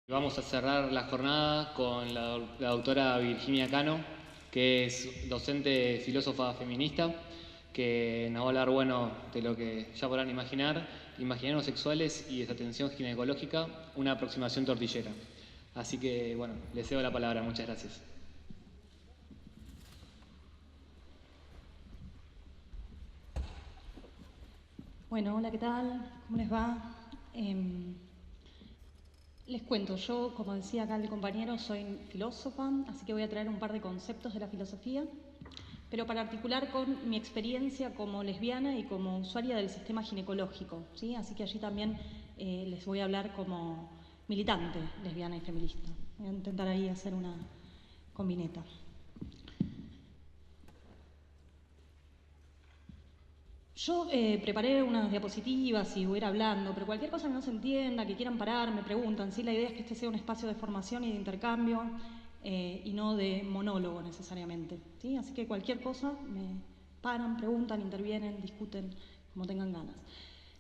Vamos a cerrar la jornada con la doctora Virginia Cano, que es docente filósofa feminista, que nos va a hablar, de lo que ya podrán imaginar, imaginarios sexuales y desatención ginecológica, una aproximación tortillera. Así que, les cedo la palabra. Muchas gracias. Bueno, hola, ¿qué tal? ¿Cómo les va? Les cuento, yo, como decía acá el compañero, soy filósofa, así que voy a traer un par de conceptos de la filosofía, pero para articular con mi experiencia como lesbiana y como usuaria del sistema ginecológico, ¿sí? Así que allí también les voy a hablar como militante lesbiana y feminista. Voy a intentar ahí hacer una combineta. Yo preparé unas diapositivas y voy a ir hablando, pero cualquier cosa que no se entienda, que quieran parar, me preguntan. ¿Sí? La idea es que este sea un espacio de formación y de intercambio y no de monólogo necesariamente. ¿Sí? Así que cualquier cosa me paran, preguntan, intervienen, discuten, como tengan ganas.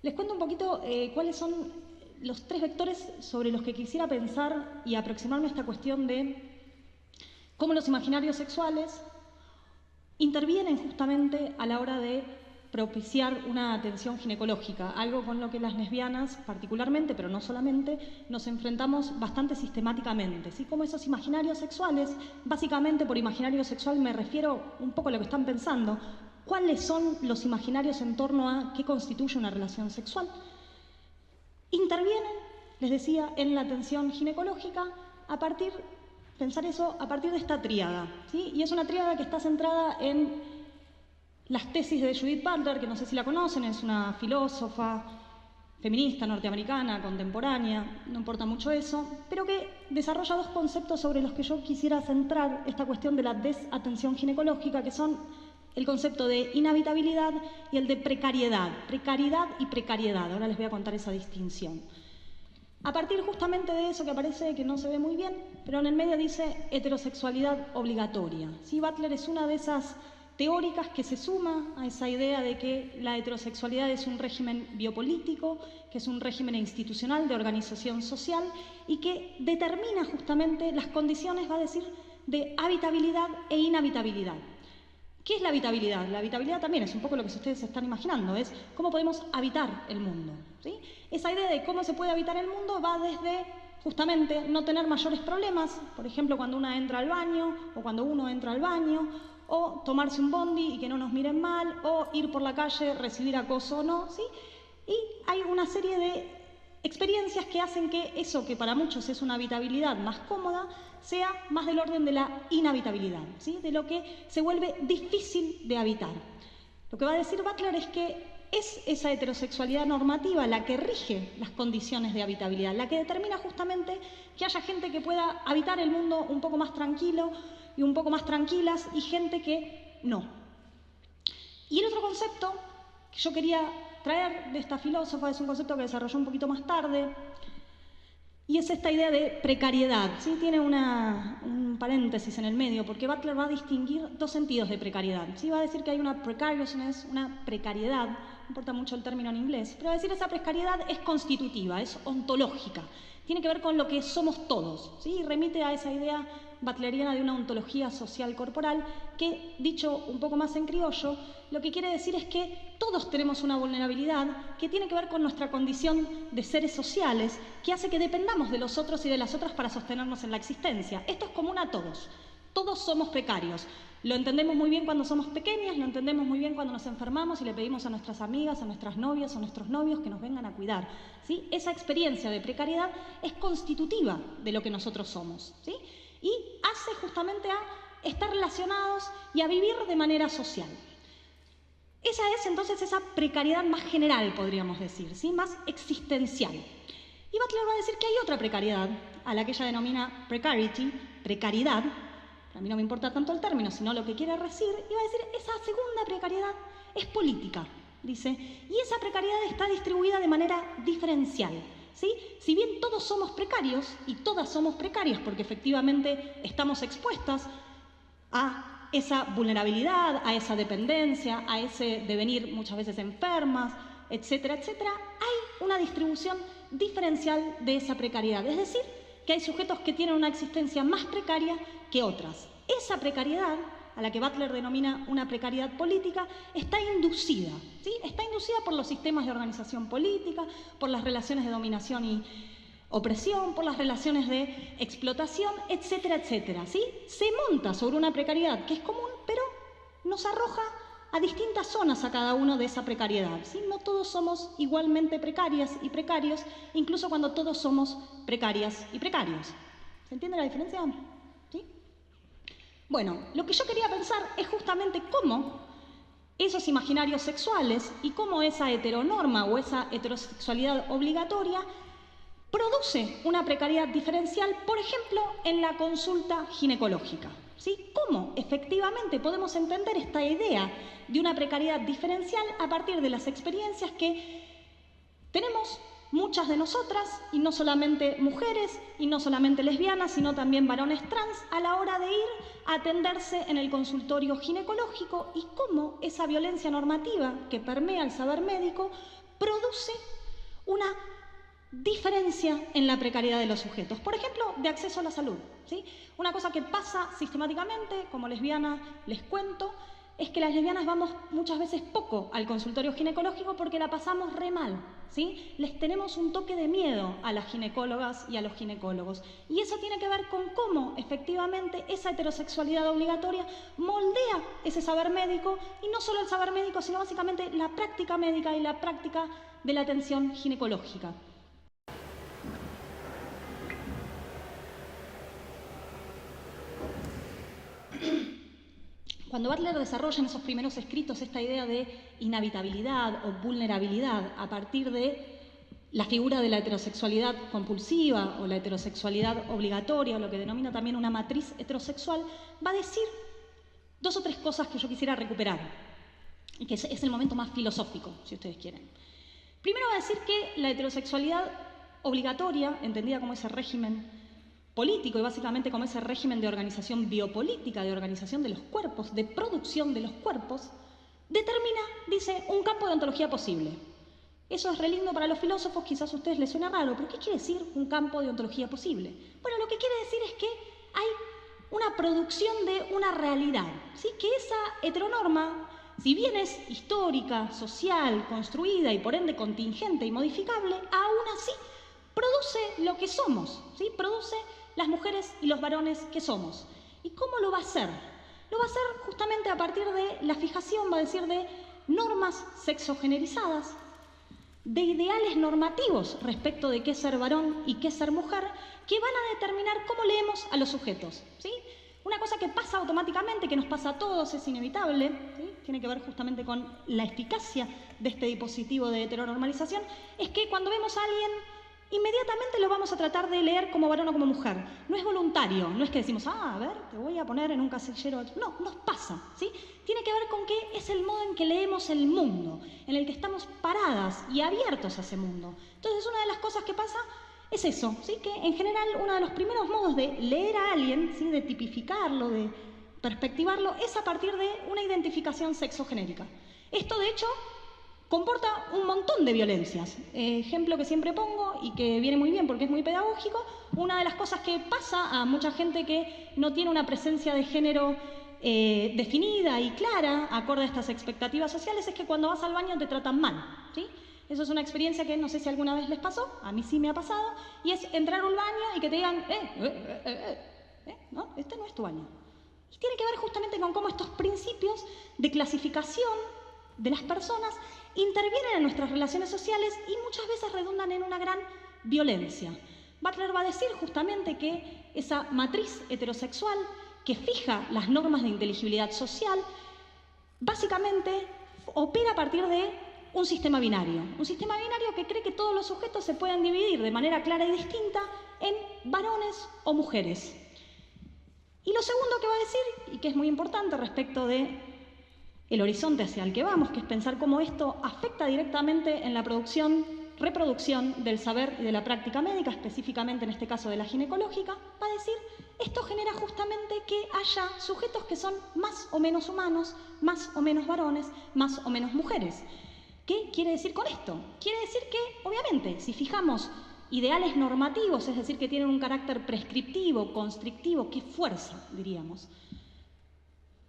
Les cuento un poquito cuáles son los tres vectores sobre los que quisiera pensar y aproximarme a esta cuestión de cómo los imaginarios sexuales intervienen justamente a la hora de propiciar una atención ginecológica, algo con lo que las lesbianas particularmente, pero no solamente, nos enfrentamos bastante sistemáticamente. ¿Sí? Como esos imaginarios sexuales, básicamente por imaginario sexual me refiero un poco a lo que están pensando, cuáles son los imaginarios en torno a qué constituye una relación sexual. Intervienen, les decía, en la atención ginecológica pensar eso a partir de esta tríada, ¿sí? Y es una tríada que está centrada en las tesis de Judith Butler, que no sé si la conocen, es una filósofa feminista norteamericana, contemporánea, no importa mucho eso, pero que desarrolla dos conceptos sobre los que yo quisiera centrar esta cuestión de la desatención ginecológica, que son el concepto de inhabitabilidad y el de precariedad. Precariedad y precariedad, ahora les voy a contar esa distinción. A partir justamente de eso que aparece, que no se ve muy bien, pero en el medio dice heterosexualidad obligatoria. ¿Sí? Butler es una de esas teóricas que se suma a esa idea de que la heterosexualidad es un régimen biopolítico, que es un régimen institucional de organización social y que determina justamente las condiciones, va a decir, de habitabilidad e inhabitabilidad. ¿Qué es la habitabilidad? La habitabilidad también es un poco lo que ustedes se están imaginando, es cómo podemos habitar el mundo. ¿Sí? Esa idea de cómo se puede habitar el mundo va desde justamente no tener mayores problemas, por ejemplo, cuando una entra al baño o cuando uno entra al baño, o tomarse un bondi y que no nos miren mal, o ir por la calle, recibir acoso o no, ¿sí? Y hay una serie de experiencias que hacen que eso que para muchos es una habitabilidad más cómoda, sea más del orden de la inhabitabilidad, ¿sí? De lo que se vuelve difícil de habitar. Lo que va a decir Butler es que es esa heterosexualidad normativa la que rige las condiciones de habitabilidad, la que determina justamente que haya gente que pueda habitar el mundo un poco más tranquilo y un poco más tranquilas y gente que no. Y el otro concepto que yo quería traer de esta filósofa es un concepto que desarrolló un poquito más tarde y es esta idea de precariedad. ¿Sí? Tiene un paréntesis en el medio porque Butler va a distinguir dos sentidos de precariedad. ¿Sí? Va a decir que hay una precariousness, una precariedad, no importa mucho el término en inglés, pero va a decir esa precariedad es constitutiva, es ontológica, tiene que ver con lo que somos todos. ¿Sí? Y remite a esa idea butleriana de una ontología social corporal que, dicho un poco más en criollo, lo que quiere decir es que todos tenemos una vulnerabilidad que tiene que ver con nuestra condición de seres sociales, que hace que dependamos de los otros y de las otras para sostenernos en la existencia. Esto es común a todos. Todos somos precarios. Lo entendemos muy bien cuando somos pequeñas, lo entendemos muy bien cuando nos enfermamos y le pedimos a nuestras amigas, a nuestras novias, a nuestros novios que nos vengan a cuidar. ¿Sí? Esa experiencia de precariedad es constitutiva de lo que nosotros somos. ¿Sí? Y hace justamente a estar relacionados y a vivir de manera social. Esa es entonces esa precariedad más general, podríamos decir, ¿sí? Más existencial. Y Butler va a decir que hay otra precariedad, a la que ella denomina precarity, precariedad. A mí no me importa tanto el término, sino lo que quiere decir. Y va a decir, esa segunda precariedad es política, dice. Y esa precariedad está distribuida de manera diferencial. ¿Sí? Si bien todos somos precarios, y todas somos precarias porque efectivamente estamos expuestas a esa vulnerabilidad, a esa dependencia, a ese devenir muchas veces enfermas, etcétera, etcétera, hay una distribución diferencial de esa precariedad. Es decir, que hay sujetos que tienen una existencia más precaria que otras. Esa precariedad, a la que Butler denomina una precariedad política, está inducida, ¿sí? Está inducida por los sistemas de organización política, por las relaciones de dominación y opresión, por las relaciones de explotación, etcétera, etcétera, ¿sí? Se monta sobre una precariedad que es común, pero nos arroja a distintas zonas a cada uno de esa precariedad, ¿sí? No todos somos igualmente precarias y precarios, incluso cuando todos somos precarias y precarios. ¿Se entiende la diferencia? ¿Sí? Bueno, lo que yo quería pensar es justamente cómo esos imaginarios sexuales y cómo esa heteronorma o esa heterosexualidad obligatoria produce una precariedad diferencial, por ejemplo, en la consulta ginecológica. ¿Sí? ¿Cómo efectivamente podemos entender esta idea de una precariedad diferencial a partir de las experiencias que tenemos muchas de nosotras, y no solamente mujeres, y no solamente lesbianas, sino también varones trans, a la hora de ir a atenderse en el consultorio ginecológico, y cómo esa violencia normativa que permea el saber médico produce una diferencia en la precariedad de los sujetos? Por ejemplo, de acceso a la salud, ¿sí? Una cosa que pasa sistemáticamente, como lesbiana les cuento, es que las lesbianas vamos muchas veces poco al consultorio ginecológico porque la pasamos re mal, ¿sí? Les tenemos un toque de miedo a las ginecólogas y a los ginecólogos. Y eso tiene que ver con cómo efectivamente esa heterosexualidad obligatoria moldea ese saber médico, y no solo el saber médico, sino básicamente la práctica médica y la práctica de la atención ginecológica. Cuando Butler desarrolla en esos primeros escritos esta idea de inhabitabilidad o vulnerabilidad a partir de la figura de la heterosexualidad compulsiva o la heterosexualidad obligatoria, o lo que denomina también una matriz heterosexual, va a decir dos o tres cosas que yo quisiera recuperar, y que es el momento más filosófico, si ustedes quieren. Primero va a decir que la heterosexualidad obligatoria, entendida como ese régimen político y básicamente como ese régimen de organización biopolítica, de organización de los cuerpos, de producción de los cuerpos, determina, dice, un campo de ontología posible. Eso es re lindo para los filósofos, quizás a ustedes les suena raro, pero ¿qué quiere decir un campo de ontología posible? Bueno, lo que quiere decir es que hay una producción de una realidad, ¿sí? Que esa heteronorma, si bien es histórica, social, construida y por ende contingente y modificable, aún así produce lo que somos, ¿sí? Produce las mujeres y los varones que somos. ¿Y cómo lo va a hacer? Lo va a hacer justamente a partir de la fijación, va a decir, de normas sexogenerizadas, de ideales normativos respecto de qué es ser varón y qué es ser mujer, que van a determinar cómo leemos a los sujetos, ¿sí? Una cosa que pasa automáticamente, que nos pasa a todos, es inevitable, ¿sí? Tiene que ver justamente con la eficacia de este dispositivo de heteronormalización, es que cuando vemos a alguien, inmediatamente lo vamos a tratar de leer como varón o como mujer. No es voluntario, no es que decimos, a ver, te voy a poner en un casillero. No, nos pasa, ¿sí? Tiene que ver con que es el modo en que leemos el mundo, en el que estamos paradas y abiertos a ese mundo. Entonces, una de las cosas que pasa es eso, ¿sí? Que en general uno de los primeros modos de leer a alguien, ¿sí? De tipificarlo, de perspectivarlo, es a partir de una identificación sexogenérica. Esto, de hecho, comporta un montón de violencias. Ejemplo que siempre pongo y que viene muy bien porque es muy pedagógico, una de las cosas que pasa a mucha gente que no tiene una presencia de género definida y clara, acorde a estas expectativas sociales, es que cuando vas al baño te tratan mal, ¿sí? Eso es una experiencia que no sé si alguna vez les pasó, a mí sí me ha pasado, y es entrar a un baño y que te digan, no, este no es tu baño. Y tiene que ver justamente con cómo estos principios de clasificación de las personas intervienen en nuestras relaciones sociales y muchas veces redundan en una gran violencia. Butler va a decir justamente que esa matriz heterosexual que fija las normas de inteligibilidad social básicamente opera a partir de un sistema binario que cree que todos los sujetos se pueden dividir de manera clara y distinta en varones o mujeres. Y lo segundo que va a decir, y que es muy importante respecto de el horizonte hacia el que vamos, que es pensar cómo esto afecta directamente en la reproducción del saber y de la práctica médica, específicamente en este caso de la ginecológica, va a decir, esto genera justamente que haya sujetos que son más o menos humanos, más o menos varones, más o menos mujeres. ¿Qué quiere decir con esto? Quiere decir que, obviamente, si fijamos ideales normativos, es decir, que tienen un carácter prescriptivo, constrictivo, que fuerza, diríamos,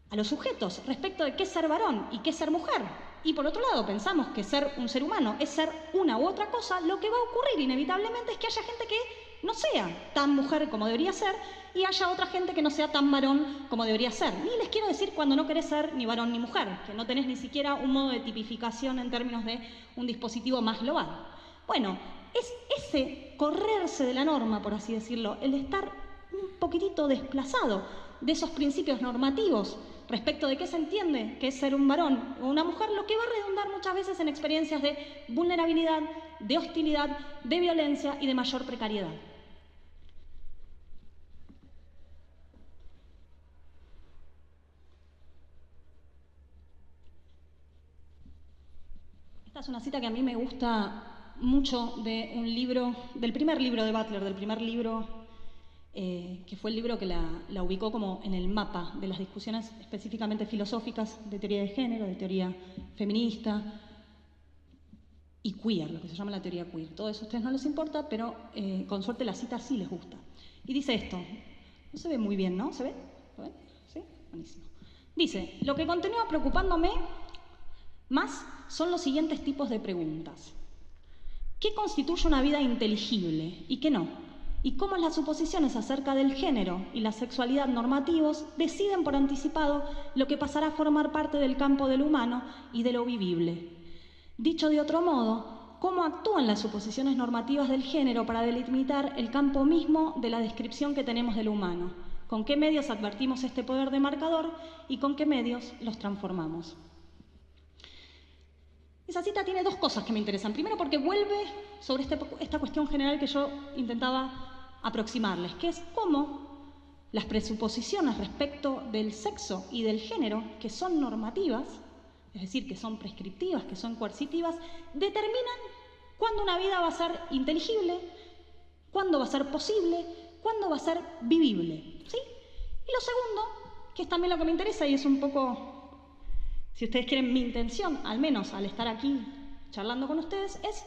a los sujetos respecto de qué es ser varón y qué es ser mujer. Y por otro lado, pensamos que ser un ser humano es ser una u otra cosa, lo que va a ocurrir inevitablemente es que haya gente que no sea tan mujer como debería ser y haya otra gente que no sea tan varón como debería ser. Ni les quiero decir cuando no querés ser ni varón ni mujer, que no tenés ni siquiera un modo de tipificación en términos de un dispositivo más global. Bueno, es ese correrse de la norma, por así decirlo, el estar un poquitito desplazado de esos principios normativos respecto de qué se entiende que es ser un varón o una mujer, lo que va a redundar muchas veces en experiencias de vulnerabilidad, de hostilidad, de violencia y de mayor precariedad. Esta es una cita que a mí me gusta mucho de un libro, del primer libro de Butler, del primer libro que fue el libro que la ubicó como en el mapa de las discusiones específicamente filosóficas de teoría de género, de teoría feminista y queer, lo que se llama la teoría queer. Todo eso a ustedes no les importa, pero con suerte la cita sí les gusta. Y dice esto, no se ve muy bien, ¿no? ¿Se ve? ¿Lo ven? ¿Sí? Buenísimo. Dice, lo que continúa preocupándome más son los siguientes tipos de preguntas. ¿Qué constituye una vida inteligible y qué no? Y cómo las suposiciones acerca del género y la sexualidad normativos deciden por anticipado lo que pasará a formar parte del campo de lo humano y de lo vivible. Dicho de otro modo, cómo actúan las suposiciones normativas del género para delimitar el campo mismo de la descripción que tenemos de lo humano, con qué medios advertimos este poder demarcador y con qué medios los transformamos. Esa cita tiene dos cosas que me interesan. Primero, porque vuelve sobre esta cuestión general que yo intentaba aproximarles, que es cómo las presuposiciones respecto del sexo y del género, que son normativas, es decir, que son prescriptivas, que son coercitivas, determinan cuándo una vida va a ser inteligible, cuándo va a ser posible, cuándo va a ser vivible, ¿sí? Y lo segundo, que es también lo que me interesa y es un poco, si ustedes quieren, mi intención, al menos al estar aquí charlando con ustedes, es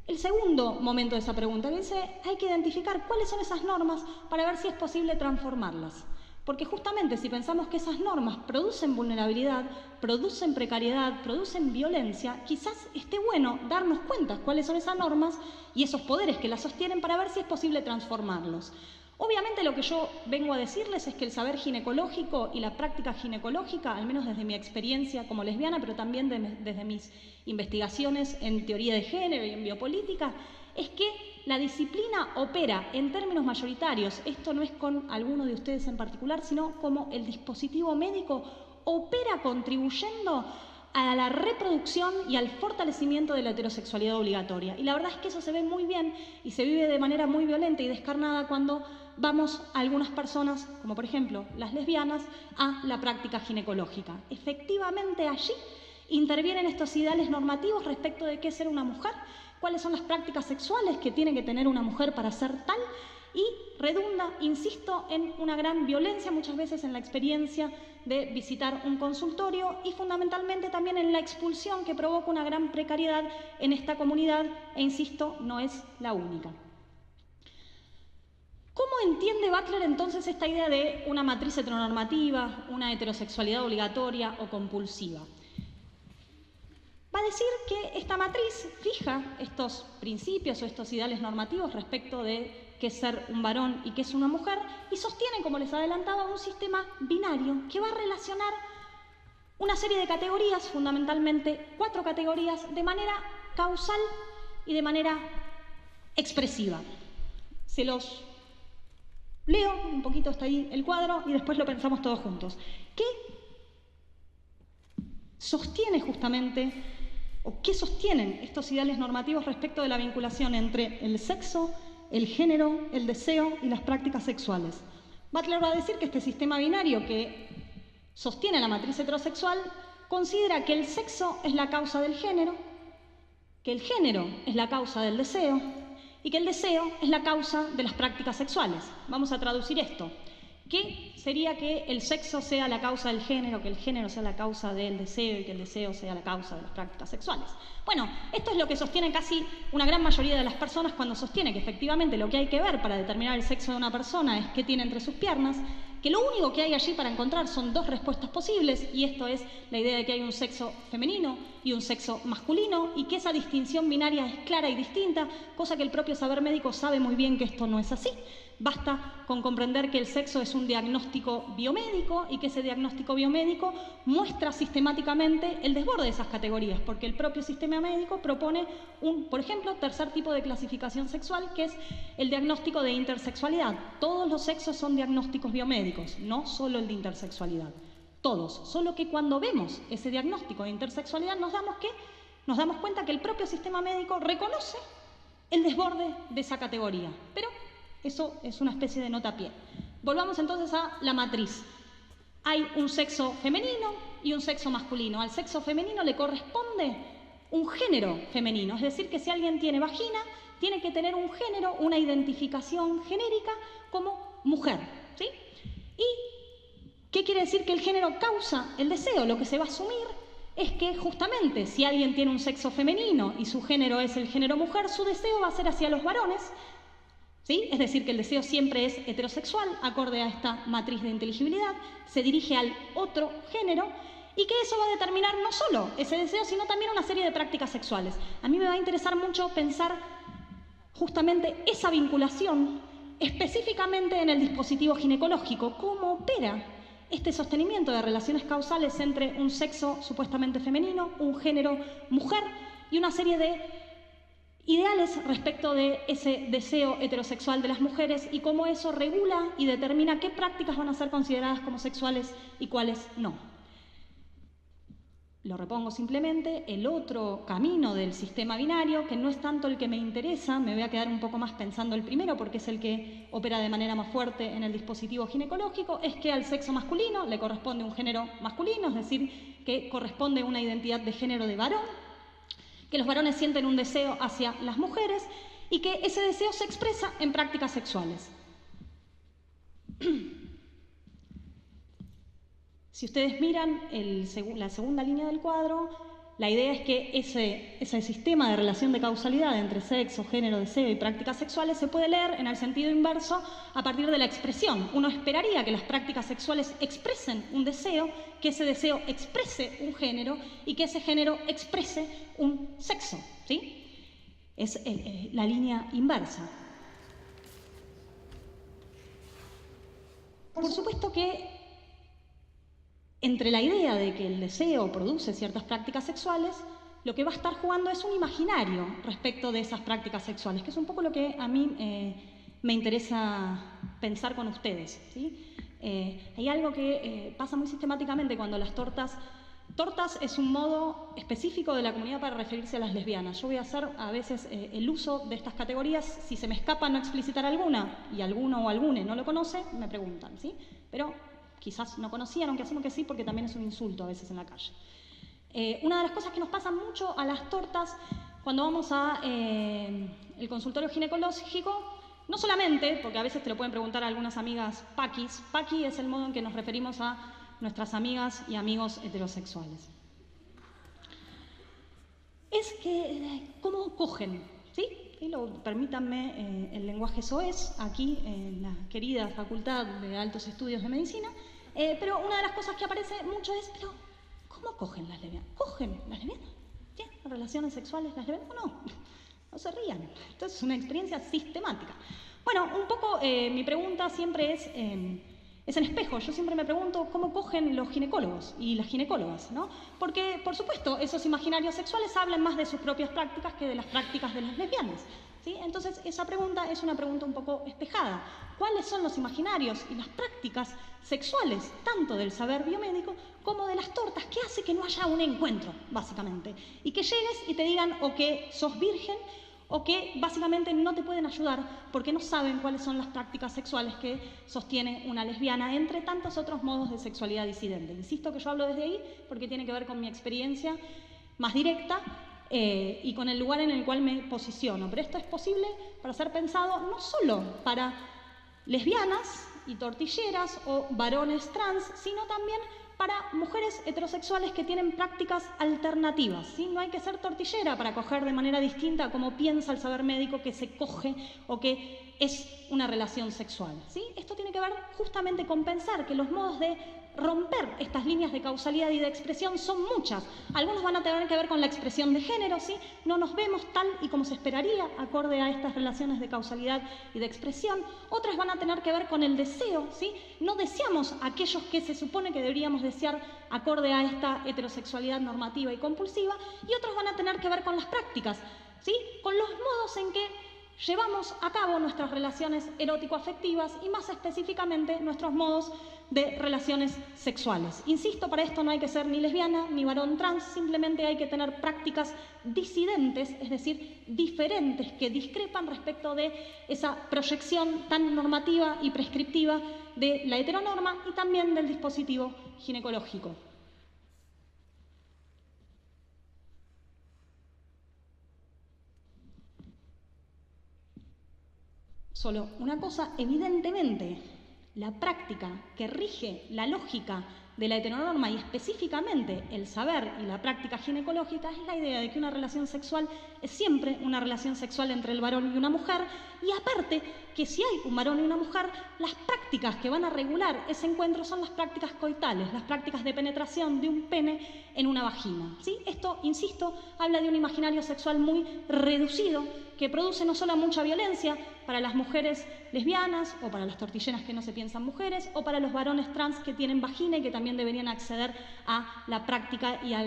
el segundo momento de esa pregunta, que dice, hay que identificar cuáles son esas normas para ver si es posible transformarlas. Porque justamente si pensamos que esas normas producen vulnerabilidad, producen precariedad, producen violencia, quizás esté bueno darnos cuenta cuáles son esas normas y esos poderes que las sostienen para ver si es posible transformarlos. Obviamente lo que yo vengo a decirles es que el saber ginecológico y la práctica ginecológica, al menos desde mi experiencia como lesbiana, pero también desde mis investigaciones en teoría de género y en biopolítica, es que la disciplina opera en términos mayoritarios, esto no es con alguno de ustedes en particular, sino como el dispositivo médico opera contribuyendo a la reproducción y al fortalecimiento de la heterosexualidad obligatoria. Y la verdad es que eso se ve muy bien y se vive de manera muy violenta y descarnada cuando vamos a algunas personas, como por ejemplo las lesbianas, a la práctica ginecológica. Efectivamente allí intervienen estos ideales normativos respecto de qué es ser una mujer, cuáles son las prácticas sexuales que tiene que tener una mujer para ser tal, y redunda, insisto, en una gran violencia muchas veces en la experiencia de visitar un consultorio y fundamentalmente también en la expulsión que provoca una gran precariedad en esta comunidad e insisto, no es la única. ¿Cómo entiende Butler entonces esta idea de una matriz heteronormativa, una heterosexualidad obligatoria o compulsiva? Va a decir que esta matriz fija estos principios o estos ideales normativos respecto de qué es ser un varón y qué es una mujer y sostiene, como les adelantaba, un sistema binario que va a relacionar una serie de categorías, fundamentalmente 4 categorías, de manera causal y de manera expresiva. Se los leo un poquito, está ahí el cuadro y después lo pensamos todos juntos. ¿Qué sostiene justamente o qué sostienen estos ideales normativos respecto de la vinculación entre el sexo, el género, el deseo y las prácticas sexuales? Butler va a decir que este sistema binario que sostiene la matriz heterosexual considera que el sexo es la causa del género, que el género es la causa del deseo y que el deseo es la causa de las prácticas sexuales. Vamos a traducir esto. que sería que el sexo sea la causa del género, que el género sea la causa del deseo y que el deseo sea la causa de las prácticas sexuales. Bueno, esto es lo que sostiene casi una gran mayoría de las personas cuando sostiene que efectivamente lo que hay que ver para determinar el sexo de una persona es qué tiene entre sus piernas, que lo único que hay allí para encontrar son dos respuestas posibles, y esto es la idea de que hay un sexo femenino y un sexo masculino, y que esa distinción binaria es clara y distinta, cosa que el propio saber médico sabe muy bien que esto no es así. Basta con comprender que el sexo es un diagnóstico biomédico y que ese diagnóstico biomédico muestra sistemáticamente el desborde de esas categorías, porque el propio sistema médico propone por ejemplo, tercer tipo de clasificación sexual, que es el diagnóstico de intersexualidad. Todos los sexos son diagnósticos biomédicos, no solo el de intersexualidad. Todos. Solo que cuando vemos ese diagnóstico de intersexualidad nos damos cuenta que el propio sistema médico reconoce el desborde de esa categoría. Pero eso es una especie de nota a pie. Volvamos entonces a la matriz. Hay un sexo femenino y un sexo masculino. Al sexo femenino le corresponde un género femenino, es decir, que si alguien tiene vagina, tiene que tener un género, una identificación genérica como mujer, ¿sí? ¿Y qué quiere decir que el género causa el deseo? Lo que se va a asumir es que justamente si alguien tiene un sexo femenino y su género es el género mujer, su deseo va a ser hacia los varones, ¿sí? Es decir, que el deseo siempre es heterosexual, acorde a esta matriz de inteligibilidad, se dirige al otro género, y que eso va a determinar no solo ese deseo, sino también una serie de prácticas sexuales. A mí me va a interesar mucho pensar justamente esa vinculación específicamente en el dispositivo ginecológico, cómo opera este sostenimiento de relaciones causales entre un sexo supuestamente femenino, un género mujer y una serie de ideales respecto de ese deseo heterosexual de las mujeres y cómo eso regula y determina qué prácticas van a ser consideradas como sexuales y cuáles no. Lo repongo simplemente, el otro camino del sistema binario, que no es tanto el que me interesa, me voy a quedar un poco más pensando el primero porque es el que opera de manera más fuerte en el dispositivo ginecológico, es que al sexo masculino le corresponde un género masculino, es decir, que corresponde una identidad de género de varón, que los varones sienten un deseo hacia las mujeres y que ese deseo se expresa en prácticas sexuales. Si ustedes miran la segunda línea del cuadro, la idea es que ese sistema de relación de causalidad entre sexo, género, deseo y prácticas sexuales se puede leer en el sentido inverso a partir de la expresión. Uno esperaría que las prácticas sexuales expresen un deseo, que ese deseo exprese un género y que ese género exprese un sexo, ¿sí? Es la línea inversa. Por supuesto que entre la idea de que el deseo produce ciertas prácticas sexuales, lo que va a estar jugando es un imaginario respecto de esas prácticas sexuales, que es un poco lo que a mí me interesa pensar con ustedes, ¿sí? Hay algo que pasa muy sistemáticamente cuando las tortas es un modo específico de la comunidad para referirse a las lesbianas. Yo voy a hacer a veces el uso de estas categorías, si se me escapa no explicitar alguna y alguno o alguna no lo conoce, me preguntan, ¿sí? Pero quizás no conocían, aunque asumo que sí, porque también es un insulto a veces en la calle. Una de las cosas que nos pasa mucho a las tortas cuando vamos a el consultorio ginecológico, no solamente, porque a veces te lo pueden preguntar algunas amigas paquis, paqui es el modo en que nos referimos a nuestras amigas y amigos heterosexuales. Es que, ¿cómo cogen? ¿Sí? Permítanme el lenguaje soez, aquí en la querida Facultad de Altos Estudios de Medicina, pero una de las cosas que aparece mucho es, pero ¿cómo cogen las lesbianas? ¿Cogen las lesbianas? ¿Tienen relaciones sexuales las lesbianas? No, no se rían. Esto es una experiencia sistemática. Bueno, un poco mi pregunta siempre es en espejo. Yo siempre me pregunto cómo cogen los ginecólogos y las ginecólogas, ¿no? Porque, por supuesto, esos imaginarios sexuales hablan más de sus propias prácticas que de las prácticas de las lesbianas, ¿sí? Entonces, esa pregunta es una pregunta un poco espejada. ¿Cuáles son los imaginarios y las prácticas sexuales, tanto del saber biomédico como de las tortas? ¿Qué hace que no haya un encuentro, básicamente? Y que llegues y te digan o que sos virgen o que básicamente no te pueden ayudar porque no saben cuáles son las prácticas sexuales que sostiene una lesbiana, entre tantos otros modos de sexualidad disidente. Insisto que yo hablo desde ahí porque tiene que ver con mi experiencia más directa y con el lugar en el cual me posiciono. Pero esto es posible para ser pensado no solo para lesbianas y tortilleras o varones trans, sino también para mujeres heterosexuales que tienen prácticas alternativas, ¿sí? No hay que ser tortillera para coger de manera distinta como piensa el saber médico que se coge o que es una relación sexual, ¿sí? Esto tiene que ver justamente con pensar que los modos de romper estas líneas de causalidad y de expresión son muchas. Algunos van a tener que ver con la expresión de género, ¿sí? No nos vemos tal y como se esperaría acorde a estas relaciones de causalidad y de expresión. Otras van a tener que ver con el deseo, ¿sí? No deseamos aquellos que se supone que deberíamos desear acorde a esta heterosexualidad normativa y compulsiva. Y otros van a tener que ver con las prácticas, ¿sí? Con los modos en que llevamos a cabo nuestras relaciones erótico-afectivas y más específicamente nuestros modos de relaciones sexuales. Insisto, para esto no hay que ser ni lesbiana ni varón trans, simplemente hay que tener prácticas disidentes, es decir, diferentes, que discrepan respecto de esa proyección tan normativa y prescriptiva de la heteronorma y también del dispositivo ginecológico. Solo una cosa, evidentemente, la práctica que rige la lógica de la heteronorma y específicamente el saber y la práctica ginecológica es la idea de que una relación sexual es siempre una relación sexual entre el varón y una mujer, y aparte que si hay un varón y una mujer, las prácticas que van a regular ese encuentro son las prácticas coitales, las prácticas de penetración de un pene en una vagina, ¿sí? Esto, insisto, habla de un imaginario sexual muy reducido que produce no solo mucha violencia para las mujeres lesbianas o para las tortilleras que no se piensan mujeres o para los varones trans que tienen vagina y que también deberían acceder a la práctica y a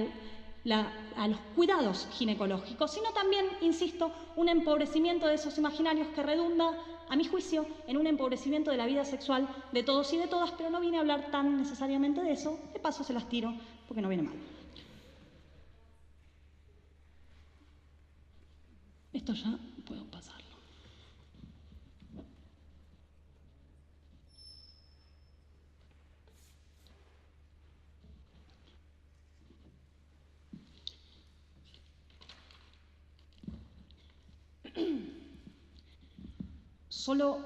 los cuidados ginecológicos, sino también, insisto, un empobrecimiento de esos imaginarios que redunda, a mi juicio, en un empobrecimiento de la vida sexual de todos y de todas, pero no vine a hablar tan necesariamente de eso, de paso se las tiro porque no viene mal. Esto ya puedo pasarlo. Solo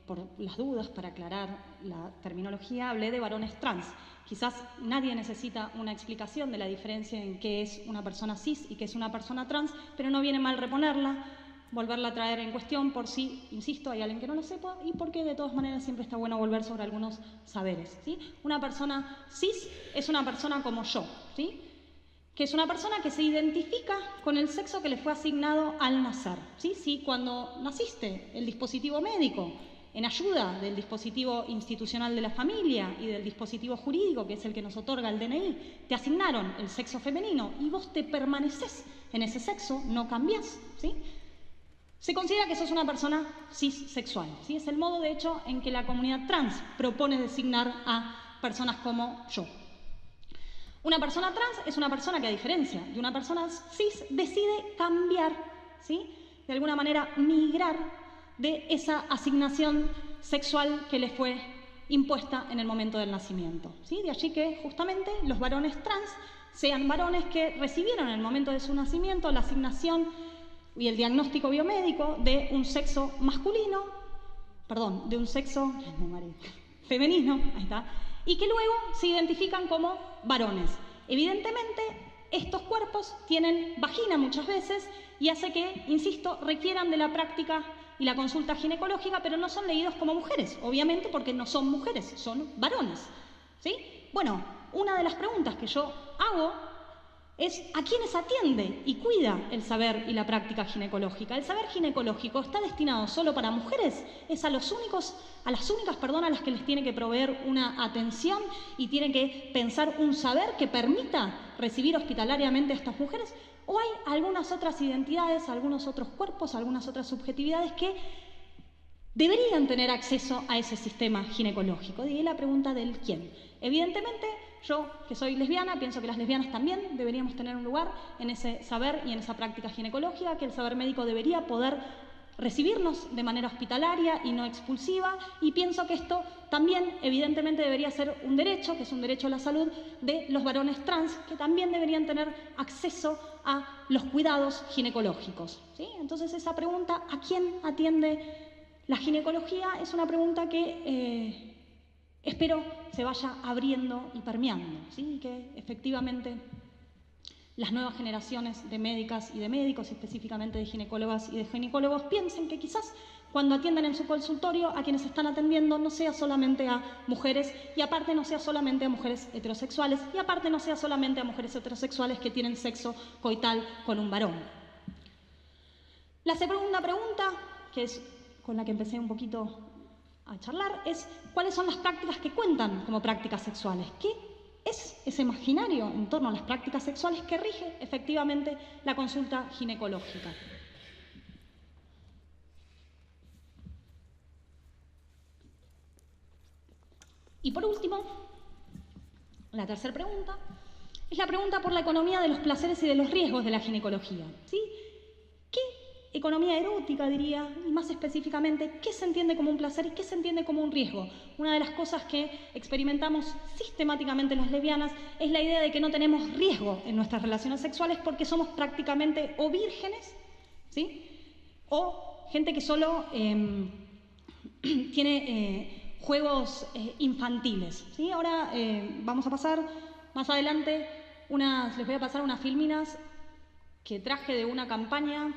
por las dudas, para aclarar la terminología, hablé de varones trans. Quizás nadie necesita una explicación de la diferencia en qué es una persona cis y qué es una persona trans, pero no viene mal reponerla, volverla a traer en cuestión por si, insisto, hay alguien que no lo sepa y porque de todas maneras siempre está bueno volver sobre algunos saberes, ¿sí? Una persona cis es una persona como yo, ¿sí? Que es una persona que se identifica con el sexo que le fue asignado al nacer, ¿sí? Si cuando naciste el dispositivo médico, en ayuda del dispositivo institucional de la familia y del dispositivo jurídico, que es el que nos otorga el DNI, te asignaron el sexo femenino y vos te permaneces en ese sexo, no cambiás, ¿sí? Se considera que sos una persona cissexual, ¿sí? Es el modo, de hecho, en que la comunidad trans propone designar a personas como yo. Una persona trans es una persona que, a diferencia de una persona cis, decide cambiar, ¿sí? De alguna manera migrar de esa asignación sexual que le fue impuesta en el momento del nacimiento, ¿sí? De allí que justamente los varones trans sean varones que recibieron en el momento de su nacimiento la asignación y el diagnóstico biomédico de un sexo masculino, perdón, de un sexo femenino, ahí está, y que luego se identifican como varones. Evidentemente, estos cuerpos tienen vagina muchas veces y hace que, insisto, requieran de la práctica y la consulta ginecológica, pero no son leídos como mujeres, obviamente porque no son mujeres, son varones, ¿sí? Bueno, una de las preguntas que yo hago es ¿a quiénes atiende y cuida el saber y la práctica ginecológica? ¿El saber ginecológico está destinado solo para mujeres? ¿Es a las únicas, a las que les tiene que proveer una atención y tiene que pensar un saber que permita recibir hospitalariamente a estas mujeres? ¿O hay algunas otras identidades, algunos otros cuerpos, algunas otras subjetividades que deberían tener acceso a ese sistema ginecológico? De ahí la pregunta del quién. Evidentemente, yo, que soy lesbiana, pienso que las lesbianas también deberíamos tener un lugar en ese saber y en esa práctica ginecológica, que el saber médico debería poder recibirnos de manera hospitalaria y no expulsiva, y pienso que esto también evidentemente debería ser un derecho, que es un derecho a la salud de los varones trans, que también deberían tener acceso a los cuidados ginecológicos, ¿sí? Entonces esa pregunta, ¿a quién atiende la ginecología es una pregunta que espero se vaya abriendo y permeando, ¿sí? Que efectivamente las nuevas generaciones de médicas y de médicos, específicamente de ginecólogas y de ginecólogos, piensen que quizás cuando atiendan en su consultorio a quienes están atendiendo no sea solamente a mujeres y aparte no sea solamente a mujeres heterosexuales y aparte no sea solamente a mujeres heterosexuales que tienen sexo coital con un varón. La segunda pregunta, que es con la que empecé un poquito a charlar, es ¿cuáles son las prácticas que cuentan como prácticas sexuales? ¿Qué es ese imaginario en torno a las prácticas sexuales que rige efectivamente la consulta ginecológica? Y por último, la tercera pregunta es la pregunta por la economía de los placeres y de los riesgos de la ginecología, ¿sí? ¿Qué economía erótica, diría, y más específicamente, qué se entiende como un placer y qué se entiende como un riesgo? Una de las cosas que experimentamos sistemáticamente las lesbianas es la idea de que no tenemos riesgo en nuestras relaciones sexuales porque somos prácticamente o vírgenes, ¿sí? O gente que solo tiene juegos infantiles, ¿sí? Ahora vamos a pasar más adelante les voy a pasar unas filminas que traje de una campaña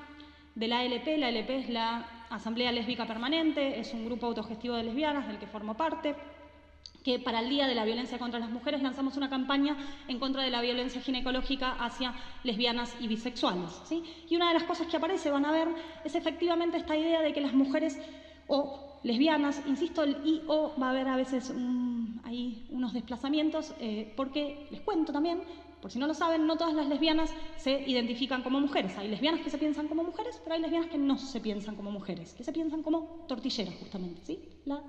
de la ALP. La ALP es la Asamblea Lésbica Permanente, es un grupo autogestivo de lesbianas del que formo parte, que para el Día de la Violencia contra las Mujeres lanzamos una campaña en contra de la violencia ginecológica hacia lesbianas y bisexuales, ¿sí? Y una de las cosas que aparece, van a ver, es efectivamente esta idea de que las mujeres o lesbianas, insisto, el y o va a haber a veces ahí unos desplazamientos, porque les cuento también, por si no lo saben, no todas las lesbianas se identifican como mujeres. Hay lesbianas que se piensan como mujeres, pero hay lesbianas que no se piensan como mujeres, que se piensan como tortilleras, justamente, ¿sí? La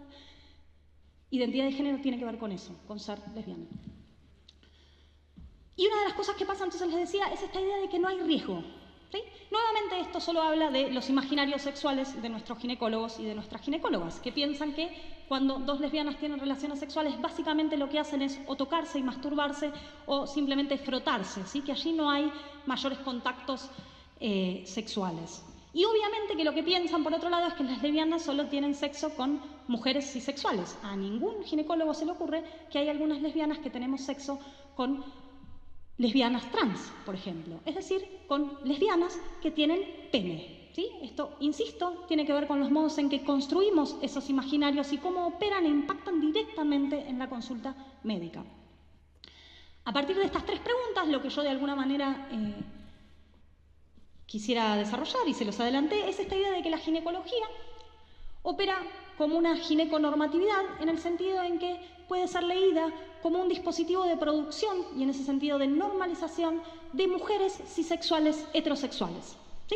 identidad de género tiene que ver con eso, con ser lesbiana. Y una de las cosas que pasa, entonces les decía, es esta idea de que no hay riesgo, ¿sí? Nuevamente esto solo habla de los imaginarios sexuales de nuestros ginecólogos y de nuestras ginecólogas, que piensan que cuando dos lesbianas tienen relaciones sexuales, básicamente lo que hacen es o tocarse y masturbarse o simplemente frotarse, ¿sí? Que allí no hay mayores contactos sexuales. Y obviamente que lo que piensan, por otro lado, es que las lesbianas solo tienen sexo con mujeres cisexuales. A ningún ginecólogo se le ocurre que hay algunas lesbianas que tenemos sexo con lesbianas trans, por ejemplo. Es decir, con lesbianas que tienen pene, ¿sí? Esto, insisto, tiene que ver con los modos en que construimos esos imaginarios y cómo operan e impactan directamente en la consulta médica. A partir de estas tres preguntas, lo que yo de alguna manera quisiera desarrollar, y se los adelanté, es esta idea de que la ginecología opera como una gineconormatividad en el sentido en que puede ser leída como un dispositivo de producción y en ese sentido de normalización de mujeres cisexuales heterosexuales, ¿sí?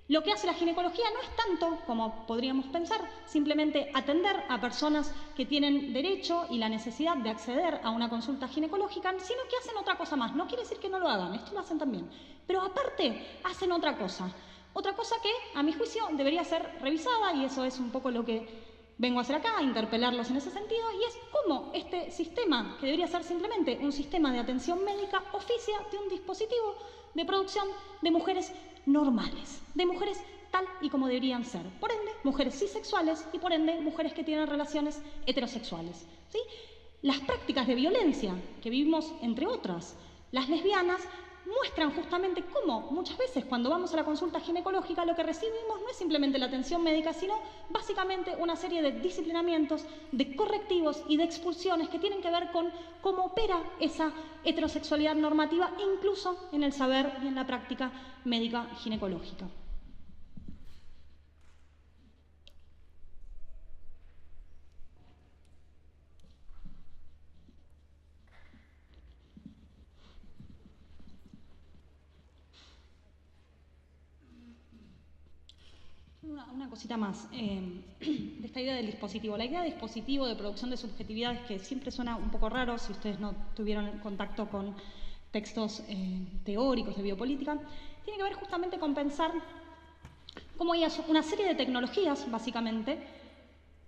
Lo que hace la ginecología no es tanto, como podríamos pensar, simplemente atender a personas que tienen derecho y la necesidad de acceder a una consulta ginecológica, sino que hacen otra cosa más. No quiere decir que no lo hagan, esto lo hacen también. Pero aparte, hacen otra cosa que, a mi juicio, debería ser revisada, y eso es un poco lo que vengo a hacer acá, a interpelarlos en ese sentido, y es cómo este sistema, que debería ser simplemente un sistema de atención médica, oficia de un dispositivo de producción de mujeres normales, de mujeres tal y como deberían ser. Por ende, mujeres cisexuales y por ende, mujeres que tienen relaciones heterosexuales, ¿sí? Las prácticas de violencia que vivimos, entre otras, las lesbianas, muestran justamente cómo muchas veces cuando vamos a la consulta ginecológica lo que recibimos no es simplemente la atención médica, sino básicamente una serie de disciplinamientos, de correctivos y de expulsiones que tienen que ver con cómo opera esa heterosexualidad normativa, incluso en el saber y en la práctica médica ginecológica. Una cosita más de esta idea del dispositivo. La idea de dispositivo de producción de subjetividades, que siempre suena un poco raro si ustedes no tuvieron contacto con textos teóricos de biopolítica, tiene que ver justamente con pensar cómo hay una serie de tecnologías, básicamente.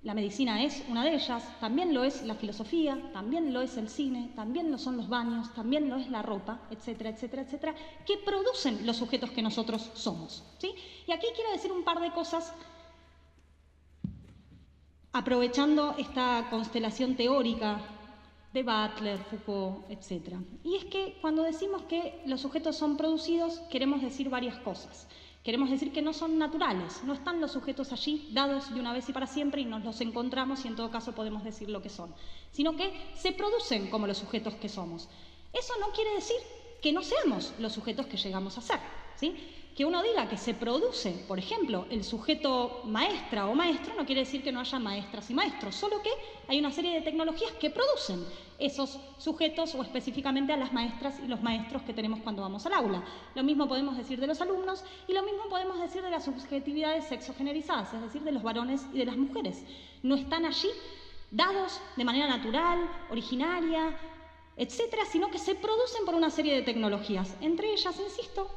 La medicina es una de ellas, también lo es la filosofía, también lo es el cine, también lo son los baños, también lo es la ropa, etcétera, etcétera, etcétera, que producen los sujetos que nosotros somos, ¿sí? Y aquí quiero decir un par de cosas aprovechando esta constelación teórica de Butler, Foucault, etc. Y es que cuando decimos que los sujetos son producidos, queremos decir varias cosas. Queremos decir que no son naturales, no están los sujetos allí dados de una vez y para siempre y nos los encontramos y en todo caso podemos decir lo que son, sino que se producen como los sujetos que somos. Eso no quiere decir que no seamos los sujetos que llegamos a ser, ¿sí? Que uno diga que se produce, por ejemplo, el sujeto maestra o maestro, no quiere decir que no haya maestras y maestros, solo que hay una serie de tecnologías que producen esos sujetos o específicamente a las maestras y los maestros que tenemos cuando vamos al aula. Lo mismo podemos decir de los alumnos y lo mismo podemos decir de las subjetividades sexogenerizadas, es decir, de los varones y de las mujeres. No están allí dados de manera natural, originaria, etcétera, sino que se producen por una serie de tecnologías. Entre ellas, insisto,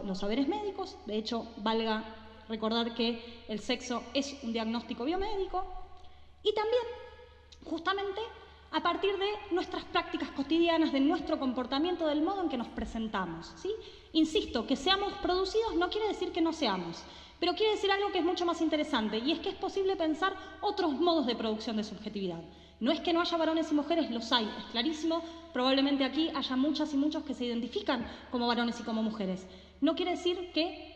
los saberes médicos. De hecho, valga recordar que el sexo es un diagnóstico biomédico. Y también, justamente, a partir de nuestras prácticas cotidianas, de nuestro comportamiento, del modo en que nos presentamos, ¿sí? Insisto, que seamos producidos no quiere decir que no seamos, pero quiere decir algo que es mucho más interesante, y es que es posible pensar otros modos de producción de subjetividad. No es que no haya varones y mujeres, los hay, es clarísimo. Probablemente aquí haya muchas y muchos que se identifican como varones y como mujeres. No quiere decir que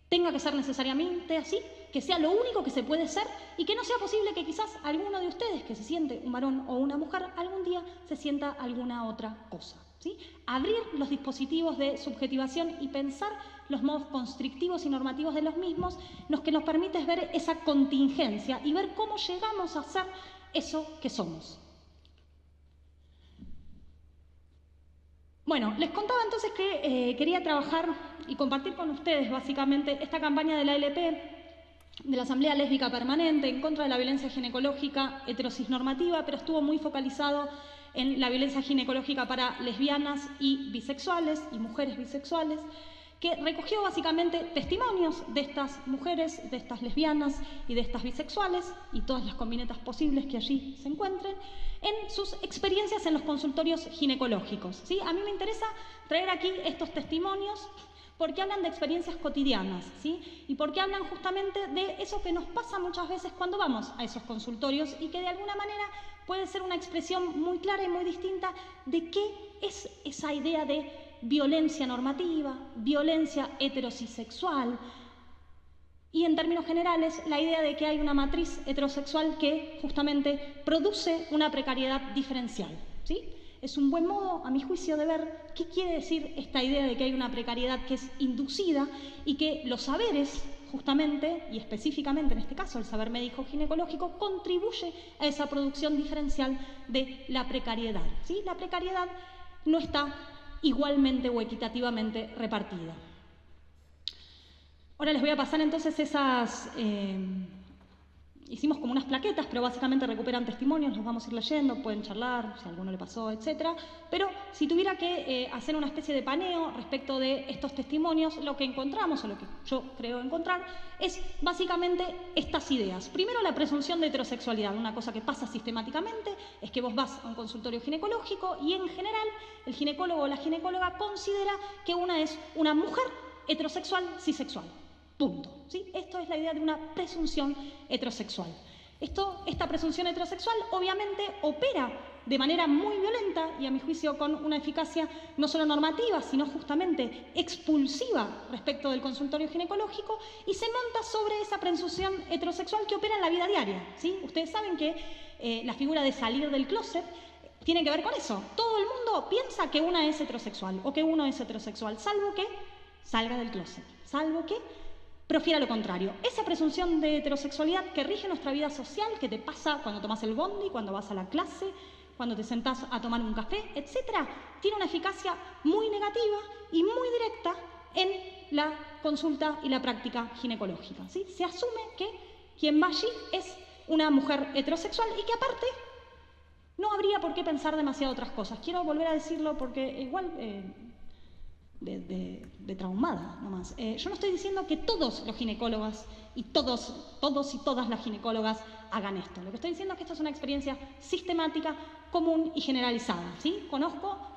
tenga que ser necesariamente así, que sea lo único que se puede ser y que no sea posible que quizás alguno de ustedes que se siente un varón o una mujer algún día se sienta alguna otra cosa, ¿sí? Abrir los dispositivos de subjetivación y pensar los modos constrictivos y normativos de los mismos, lo que nos permite es ver esa contingencia y ver cómo llegamos a ser eso que somos. Bueno, les contaba entonces que quería trabajar y compartir con ustedes básicamente esta campaña de la ALP, de la Asamblea Lésbica Permanente, en contra de la violencia ginecológica heterocisnormativa, pero estuvo muy focalizado en la violencia ginecológica para lesbianas y bisexuales y mujeres bisexuales, que recogió básicamente testimonios de estas mujeres, de estas lesbianas y de estas bisexuales y todas las combinetas posibles que allí se encuentren en sus experiencias en los consultorios ginecológicos, ¿sí? A mí me interesa traer aquí estos testimonios porque hablan de experiencias cotidianas, ¿sí? Y porque hablan justamente de eso que nos pasa muchas veces cuando vamos a esos consultorios y que de alguna manera puede ser una expresión muy clara y muy distinta de qué es esa idea de violencia normativa, violencia heterosexual y en términos generales la idea de que hay una matriz heterosexual que justamente produce una precariedad diferencial, ¿sí? Es un buen modo, a mi juicio, de ver qué quiere decir esta idea de que hay una precariedad que es inducida y que los saberes, justamente, y específicamente en este caso el saber médico ginecológico, contribuye a esa producción diferencial de la precariedad, ¿sí? La precariedad no está igualmente o equitativamente repartida. Ahora les voy a pasar entonces esas... hicimos como unas plaquetas, pero básicamente recuperan testimonios, los vamos a ir leyendo, pueden charlar, si a alguno le pasó, etc. Pero si tuviera que hacer una especie de paneo respecto de estos testimonios, lo que encontramos, o lo que yo creo encontrar, es básicamente estas ideas. Primero, la presunción de heterosexualidad. Una cosa que pasa sistemáticamente es que vos vas a un consultorio ginecológico y en general el ginecólogo o la ginecóloga considera que una es una mujer heterosexual cisexual. Punto. ¿Sí? Esto es la idea de una presunción heterosexual. Esta presunción heterosexual obviamente opera de manera muy violenta y a mi juicio con una eficacia no solo normativa, sino justamente expulsiva respecto del consultorio ginecológico y se monta sobre esa presunción heterosexual que opera en la vida diaria, ¿sí? Ustedes saben que la figura de salir del closet tiene que ver con eso. Todo el mundo piensa que una es heterosexual o que uno es heterosexual, salvo que salga del closet, salvo que profiera lo contrario. Esa presunción de heterosexualidad que rige nuestra vida social, que te pasa cuando tomas el bondi, cuando vas a la clase, cuando te sentás a tomar un café, etc., tiene una eficacia muy negativa y muy directa en la consulta y la práctica ginecológica, ¿sí? Se asume que quien va allí es una mujer heterosexual y que aparte no habría por qué pensar demasiado otras cosas. Quiero volver a decirlo porque igual... de traumada nomás. Yo no estoy diciendo que todos los ginecólogos y todos y todas las ginecólogas hagan esto. Lo que estoy diciendo es que esto es una experiencia sistemática, común y generalizada, ¿sí?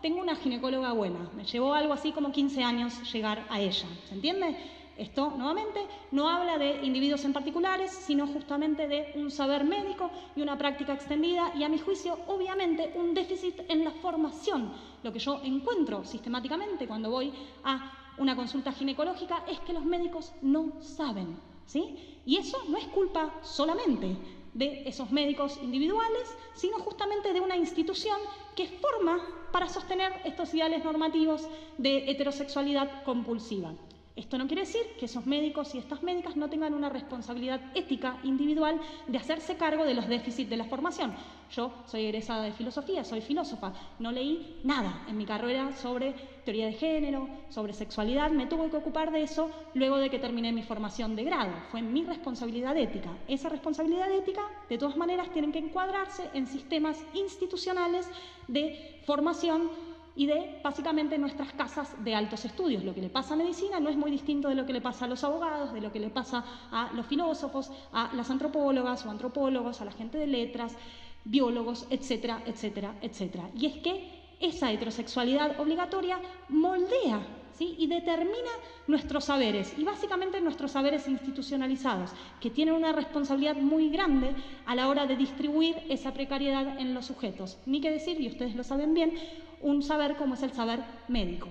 Tengo una ginecóloga buena, me llevó algo así como 15 años llegar a ella, ¿se entiende? Esto, nuevamente, no habla de individuos en particulares, sino justamente de un saber médico y una práctica extendida y, a mi juicio, obviamente, un déficit en la formación. Lo que yo encuentro sistemáticamente cuando voy a una consulta ginecológica es que los médicos no saben, ¿sí? Y eso no es culpa solamente de esos médicos individuales, sino justamente de una institución que forma para sostener estos ideales normativos de heterosexualidad compulsiva. Esto no quiere decir que esos médicos y estas médicas no tengan una responsabilidad ética individual de hacerse cargo de los déficits de la formación. Yo soy egresada de filosofía, soy filósofa, no leí nada en mi carrera sobre teoría de género, sobre sexualidad, me tuve que ocupar de eso luego de que terminé mi formación de grado. Fue mi responsabilidad ética. Esa responsabilidad ética, de todas maneras, tiene que encuadrarse en sistemas institucionales de formación y de, básicamente, nuestras casas de altos estudios. Lo que le pasa a medicina no es muy distinto de lo que le pasa a los abogados, de lo que le pasa a los filósofos, a las antropólogas o antropólogos, a la gente de letras, biólogos, etcétera, etcétera, etcétera. Y es que esa heterosexualidad obligatoria moldea, ¿sí?, y determina nuestros saberes, y básicamente nuestros saberes institucionalizados, que tienen una responsabilidad muy grande a la hora de distribuir esa precariedad en los sujetos. Ni que decir, y ustedes lo saben bien, un saber como es el saber médico.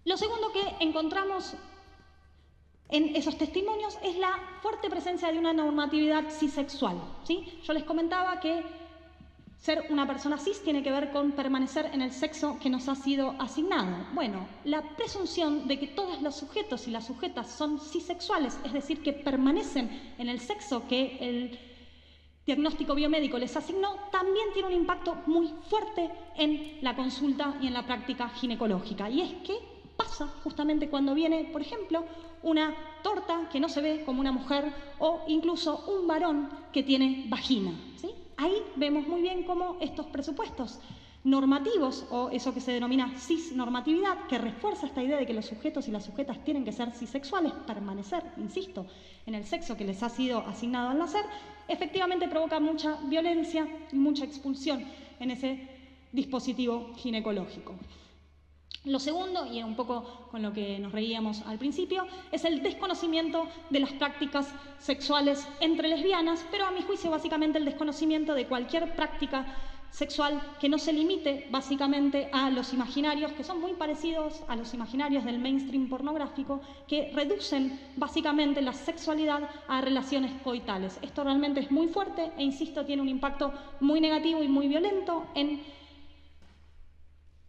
Lo segundo que encontramos en esos testimonios es la fuerte presencia de una normatividad cisexual, ¿sí? Yo les comentaba que ser una persona cis tiene que ver con permanecer en el sexo que nos ha sido asignado. Bueno, la presunción de que todos los sujetos y las sujetas son cisexuales, es decir, que permanecen en el sexo que el diagnóstico biomédico les asignó, también tiene un impacto muy fuerte en la consulta y en la práctica ginecológica. Y es que pasa justamente cuando viene, por ejemplo, una torta que no se ve como una mujer o incluso un varón que tiene vagina, ¿sí? Ahí vemos muy bien cómo estos presupuestos normativos, o eso que se denomina cisnormatividad, que refuerza esta idea de que los sujetos y las sujetas tienen que ser cisexuales, permanecer, insisto, en el sexo que les ha sido asignado al nacer, efectivamente provoca mucha violencia y mucha expulsión en ese dispositivo ginecológico. Lo segundo, y un poco con lo que nos reíamos al principio, es el desconocimiento de las prácticas sexuales entre lesbianas, pero a mi juicio básicamente el desconocimiento de cualquier práctica sexual que no se limite básicamente a los imaginarios, que son muy parecidos a los imaginarios del mainstream pornográfico, que reducen básicamente la sexualidad a relaciones coitales. Esto realmente es muy fuerte e, insisto, tiene un impacto muy negativo y muy violento en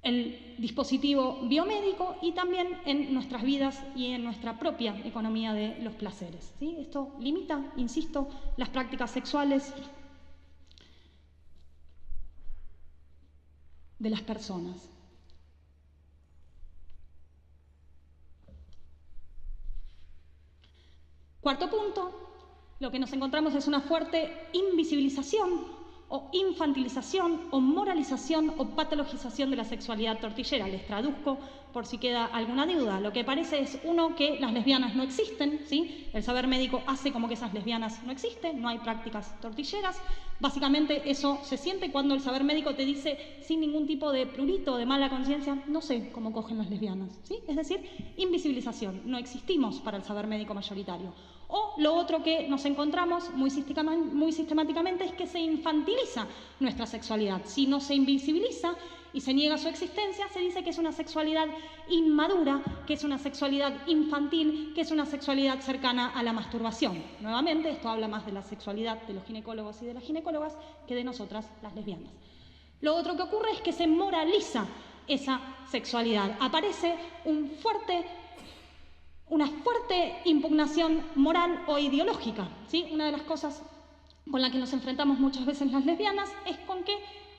el dispositivo biomédico y también en nuestras vidas y en nuestra propia economía de los placeres, ¿sí? Esto limita, insisto, las prácticas sexuales de las personas. Cuarto punto, lo que nos encontramos es una fuerte invisibilización o infantilización o moralización o patologización de la sexualidad tortillera. Les traduzco por si queda alguna duda. Lo que parece es, uno, que las lesbianas no existen, ¿sí? El saber médico hace como que esas lesbianas no existen, no hay prácticas tortilleras. Básicamente eso se siente cuando el saber médico te dice, sin ningún tipo de prurito o de mala conciencia, no sé cómo cogen las lesbianas, ¿sí? Es decir, invisibilización, no existimos para el saber médico mayoritario. O lo otro que nos encontramos muy sistemáticamente es que se infantiliza nuestra sexualidad. Si no se invisibiliza y se niega su existencia, se dice que es una sexualidad inmadura, que es una sexualidad infantil, que es una sexualidad cercana a la masturbación. Nuevamente, esto habla más de la sexualidad de los ginecólogos y de las ginecólogas que de nosotras, las lesbianas. Lo otro que ocurre es que se moraliza esa sexualidad. Aparece una fuerte impugnación moral o ideológica, ¿sí? Una de las cosas con la que nos enfrentamos muchas veces las lesbianas es con que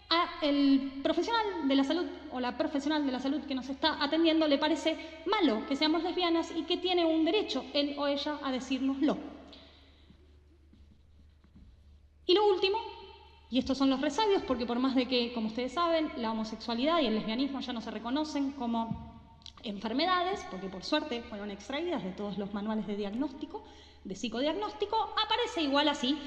al profesional de la salud o la profesional de la salud que nos está atendiendo le parece malo que seamos lesbianas y que tiene un derecho él o ella a decírnoslo. Y lo último, y estos son los resabios, porque por más de que, como ustedes saben, la homosexualidad y el lesbianismo ya no se reconocen como enfermedades, porque por suerte fueron extraídas de todos los manuales de diagnóstico, de psicodiagnóstico, aparece igual así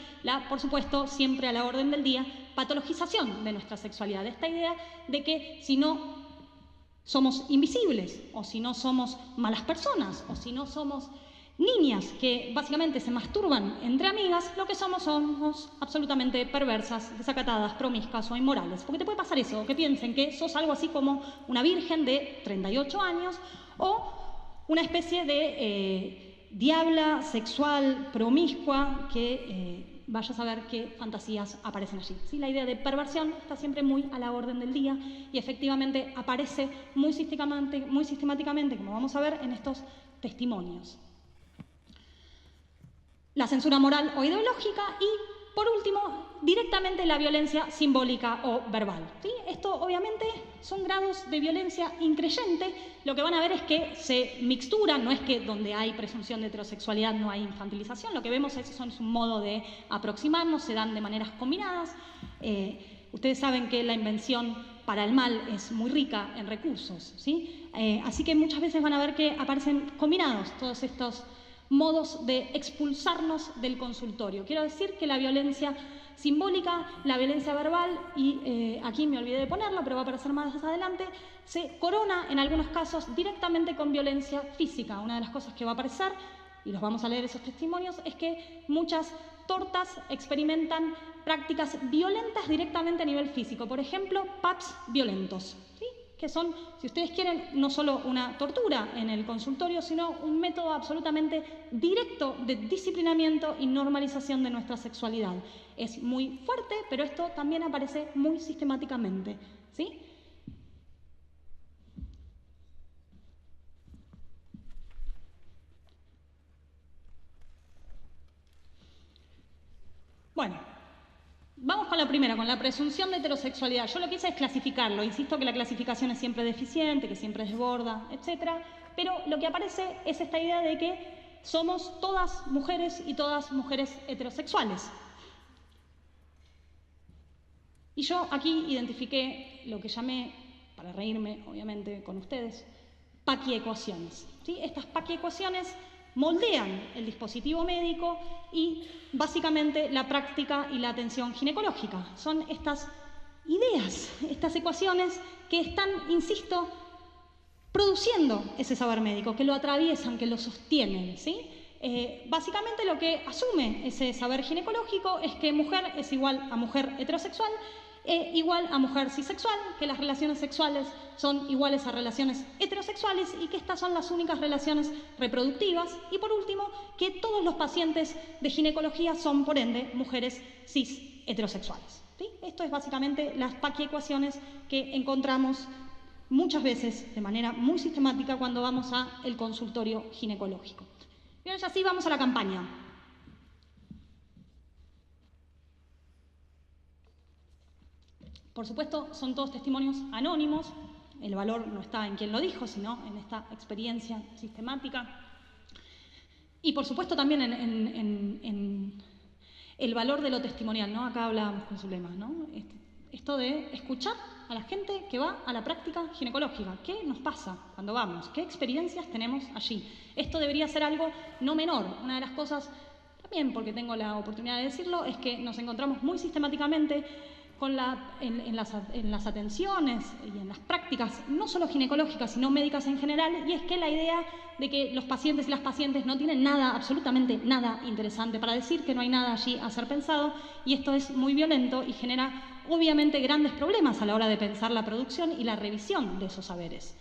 por supuesto, siempre a la orden del día, patologización de nuestra sexualidad. Esta idea de que si no somos invisibles, o si no somos malas personas, o si no somos niñas que básicamente se masturban entre amigas, lo que somos absolutamente perversas, desacatadas, promiscuas o inmorales. Porque te puede pasar eso, que piensen que sos algo así como una virgen de 38 años o una especie de diabla sexual promiscua que vaya a saber qué fantasías aparecen allí. ¿Sí? La idea de perversión está siempre muy a la orden del día y efectivamente aparece muy sistemáticamente, como vamos a ver, en estos testimonios. La censura moral o ideológica y, por último, directamente la violencia simbólica o verbal. ¿Sí? Esto, obviamente, son grados de violencia increyente. Lo que van a ver es que se mixturan, no es que donde hay presunción de heterosexualidad no hay infantilización, lo que vemos es un modo de aproximarnos, se dan de maneras combinadas. Ustedes saben que la invención para el mal es muy rica en recursos, ¿sí? Así que muchas veces van a ver que aparecen combinados todos estos modos de expulsarnos del consultorio. Quiero decir que la violencia simbólica, la violencia verbal, y aquí me olvidé de ponerlo, pero va a aparecer más adelante, se corona en algunos casos directamente con violencia física. Una de las cosas que va a aparecer, y los vamos a leer esos testimonios, es que muchas tortas experimentan prácticas violentas directamente a nivel físico. Por ejemplo, PAPs violentos, ¿sí? Que son, si ustedes quieren, no solo una tortura en el consultorio, sino un método absolutamente directo de disciplinamiento y normalización de nuestra sexualidad. Es muy fuerte, pero esto también aparece muy sistemáticamente, ¿sí? Bueno, vamos con la primera, con la presunción de heterosexualidad. Yo lo que hice es clasificarlo. Insisto que la clasificación es siempre deficiente, que siempre desborda, etc. Pero lo que aparece es esta idea de que somos todas mujeres y todas mujeres heterosexuales. Y yo aquí identifiqué lo que llamé, para reírme obviamente con ustedes, paquiecuaciones. ¿Sí? Estas paquiecuaciones moldean el dispositivo médico y básicamente la práctica y la atención ginecológica. Son estas ideas, estas ecuaciones que están, insisto, produciendo ese saber médico, que lo atraviesan, que lo sostienen, ¿sí? Básicamente lo que asume ese saber ginecológico es que mujer es igual a mujer heterosexual, igual a mujer cisexual, que las relaciones sexuales son iguales a relaciones heterosexuales y que estas son las únicas relaciones reproductivas. Y por último, que todos los pacientes de ginecología son, por ende, mujeres cis heterosexuales. ¿Sí? Esto es básicamente las paquiecuaciones que encontramos muchas veces de manera muy sistemática cuando vamos al consultorio ginecológico. Bien, ya sí, vamos a la campaña. Por supuesto, son todos testimonios anónimos. El valor no está en quien lo dijo, sino en esta experiencia sistemática. Y por supuesto también en el valor de lo testimonial, ¿no? Acá hablábamos con Zulema, ¿no? Esto de escuchar a la gente que va a la práctica ginecológica. ¿Qué nos pasa cuando vamos? ¿Qué experiencias tenemos allí? Esto debería ser algo no menor. Una de las cosas, también porque tengo la oportunidad de decirlo, es que nos encontramos muy sistemáticamente en las atenciones y en las prácticas, no solo ginecológicas, sino médicas en general, y es que la idea de que los pacientes y las pacientes no tienen nada, absolutamente nada interesante para decir, que no hay nada allí a ser pensado, y esto es muy violento y genera obviamente grandes problemas a la hora de pensar la producción y la revisión de esos saberes.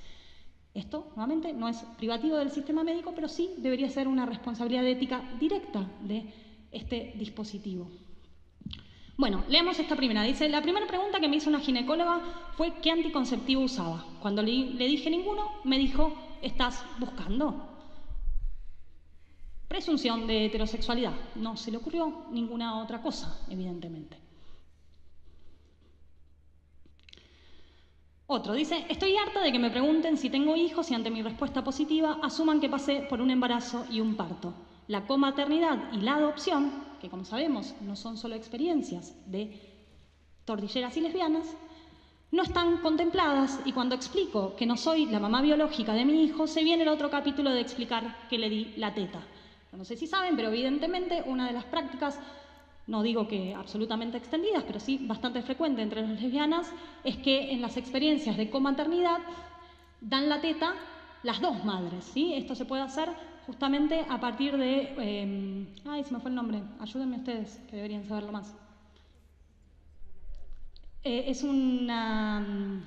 Esto, nuevamente, no es privativo del sistema médico, pero sí debería ser una responsabilidad ética directa de este dispositivo. Bueno, leemos esta primera. Dice, la primera pregunta que me hizo una ginecóloga fue ¿qué anticonceptivo usaba? Cuando le dije ninguno, me dijo, ¿estás buscando? Presunción de heterosexualidad. No se le ocurrió ninguna otra cosa, evidentemente. Otro dice, estoy harta de que me pregunten si tengo hijos y ante mi respuesta positiva asuman que pasé por un embarazo y un parto. La comaternidad y la adopción, que como sabemos no son solo experiencias de tordilleras y lesbianas, no están contempladas, y cuando explico que no soy la mamá biológica de mi hijo, se viene el otro capítulo de explicar que le di la teta. No sé si saben, pero evidentemente una de las prácticas, no digo que absolutamente extendidas, pero sí bastante frecuente entre las lesbianas, es que en las experiencias de comaternidad dan la teta las dos madres, ¿sí? Esto se puede hacer justamente a partir de... ay, se me fue el nombre, ayúdenme ustedes, que deberían saberlo más. Es una...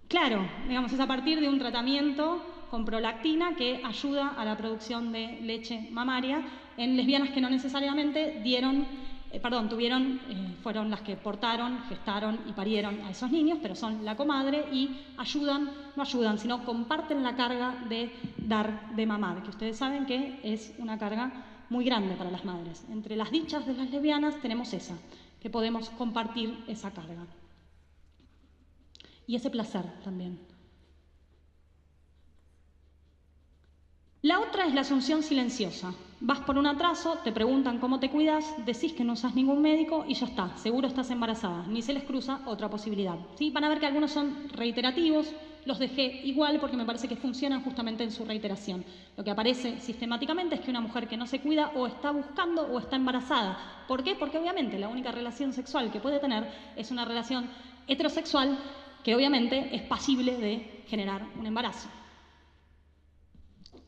claro, digamos, es a partir de un tratamiento con prolactina que ayuda a la producción de leche mamaria en lesbianas que no necesariamente fueron las que portaron, gestaron y parieron a esos niños, pero son la comadre y sino comparten la carga de dar de mamar, que ustedes saben que es una carga muy grande para las madres. Entre las dichas de las lesbianas tenemos esa, que podemos compartir esa carga. Y ese placer también. La otra es la asunción silenciosa. Vas por un atraso, te preguntan cómo te cuidas, decís que no usas ningún médico y ya está, seguro estás embarazada, ni se les cruza otra posibilidad. ¿Sí? Van a ver que algunos son reiterativos, los dejé igual porque me parece que funcionan justamente en su reiteración. Lo que aparece sistemáticamente es que una mujer que no se cuida o está buscando o está embarazada. ¿Por qué? Porque obviamente la única relación sexual que puede tener es una relación heterosexual que obviamente es pasible de generar un embarazo.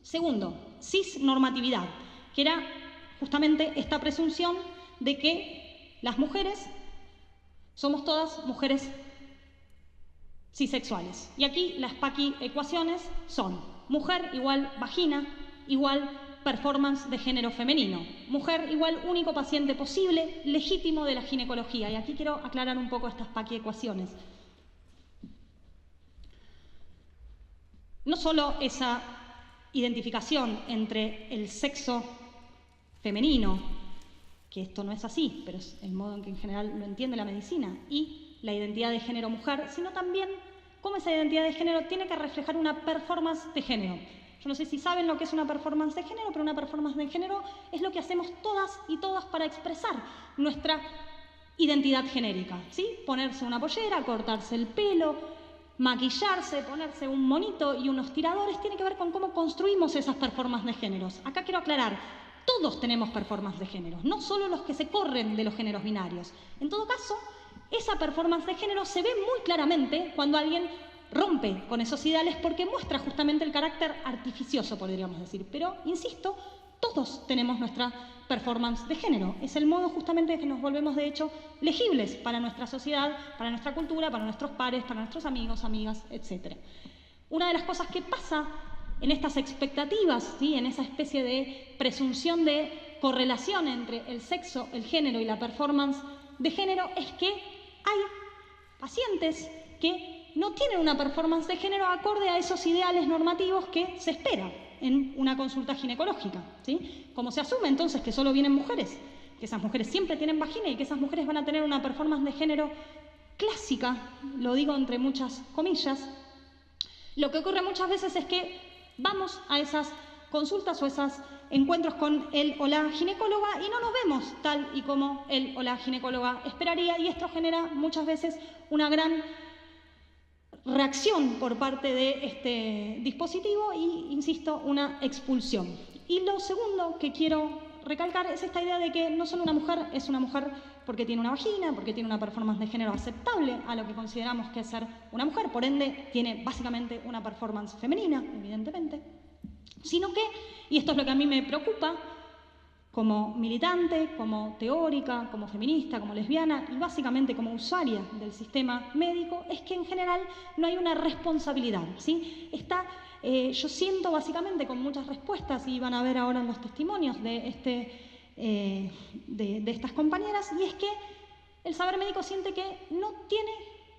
Segundo, cisnormatividad, que era justamente esta presunción de que las mujeres somos todas mujeres cisexuales. Y aquí las Paqui ecuaciones son mujer igual vagina igual performance de género femenino, mujer igual único paciente posible legítimo de la ginecología. Y aquí quiero aclarar un poco estas Paqui ecuaciones. No solo esa identificación entre el sexo femenino, que esto no es así, pero es el modo en que en general lo entiende la medicina, y la identidad de género mujer, sino también cómo esa identidad de género tiene que reflejar una performance de género. Yo no sé si saben lo que es una performance de género, pero una performance de género es lo que hacemos todas y todas para expresar nuestra identidad genérica, ¿sí? Ponerse una pollera, cortarse el pelo, maquillarse, ponerse un monito y unos tiradores, tiene que ver con cómo construimos esas performances de géneros. Acá quiero aclarar, todos tenemos performance de géneros, no solo los que se corren de los géneros binarios. En todo caso, esa performance de género se ve muy claramente cuando alguien rompe con esos ideales porque muestra justamente el carácter artificioso, podríamos decir. Pero, insisto, todos tenemos nuestra performance de género. Es el modo justamente de que nos volvemos, de hecho, legibles para nuestra sociedad, para nuestra cultura, para nuestros pares, para nuestros amigos, amigas, etc. Una de las cosas que pasa en estas expectativas, ¿sí? En esa especie de presunción de correlación entre el sexo, el género y la performance de género, es que hay pacientes que no tienen una performance de género acorde a esos ideales normativos que se esperan en una consulta ginecológica, ¿sí? Como se asume entonces que solo vienen mujeres, que esas mujeres siempre tienen vagina y que esas mujeres van a tener una performance de género clásica, lo digo entre muchas comillas, lo que ocurre muchas veces es que vamos a esas consultas o esos encuentros con el o la ginecóloga y no nos vemos tal y como el o la ginecóloga esperaría, y esto genera muchas veces una gran reacción por parte de este dispositivo y, insisto, una expulsión. Y lo segundo que quiero recalcar es esta idea de que no solo una mujer es una mujer porque tiene una vagina, porque tiene una performance de género aceptable a lo que consideramos que es ser una mujer, por ende tiene básicamente una performance femenina, evidentemente, sino que, y esto es lo que a mí me preocupa, como militante, como teórica, como feminista, como lesbiana y básicamente como usuaria del sistema médico, es que en general no hay una responsabilidad, ¿sí? Yo siento básicamente con muchas respuestas, y van a ver ahora en los testimonios de estas compañeras, y es que el saber médico siente que no tiene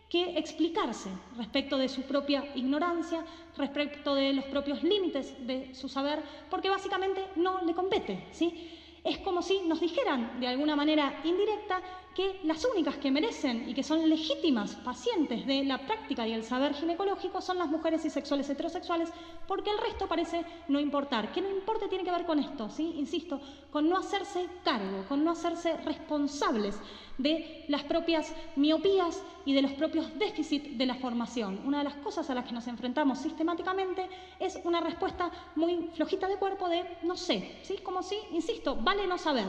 que explicarse respecto de su propia ignorancia, respecto de los propios límites de su saber, porque básicamente no le compete, ¿sí? Es como si nos dijeran de alguna manera indirecta que las únicas que merecen y que son legítimas pacientes de la práctica y el saber ginecológico son las mujeres bisexuales heterosexuales, porque el resto parece no importar. Que no importe tiene que ver con esto, ¿sí? Insisto, con no hacerse cargo, con no hacerse responsables de las propias miopías y de los propios déficits de la formación. Una de las cosas a las que nos enfrentamos sistemáticamente es una respuesta muy flojita de cuerpo de no sé, ¿sí? Como si, insisto, vale no saber.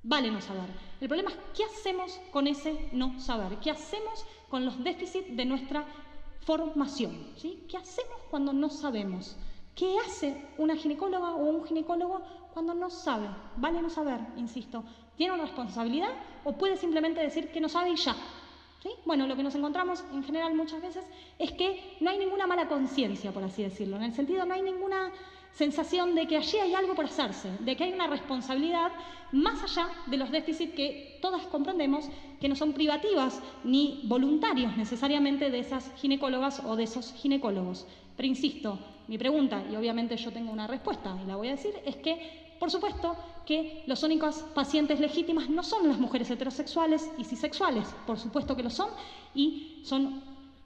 Vale no saber. El problema es qué hacemos con ese no saber, qué hacemos con los déficits de nuestra formación, ¿sí? ¿Qué hacemos cuando no sabemos? ¿Qué hace una ginecóloga o un ginecólogo cuando no sabe? Vale no saber, insisto. ¿Tiene una responsabilidad o puede simplemente decir que no sabe y ya? ¿Sí? Bueno, lo que nos encontramos en general muchas veces es que no hay ninguna mala conciencia, por así decirlo. En el sentido, no hay ninguna sensación de que allí hay algo por hacerse, de que hay una responsabilidad más allá de los déficits que todas comprendemos, que no son privativas ni voluntarios necesariamente de esas ginecólogas o de esos ginecólogos. Pero insisto, mi pregunta, y obviamente yo tengo una respuesta y la voy a decir, es que por supuesto que los únicos pacientes legítimas no son las mujeres heterosexuales y cisexuales, por supuesto que lo son y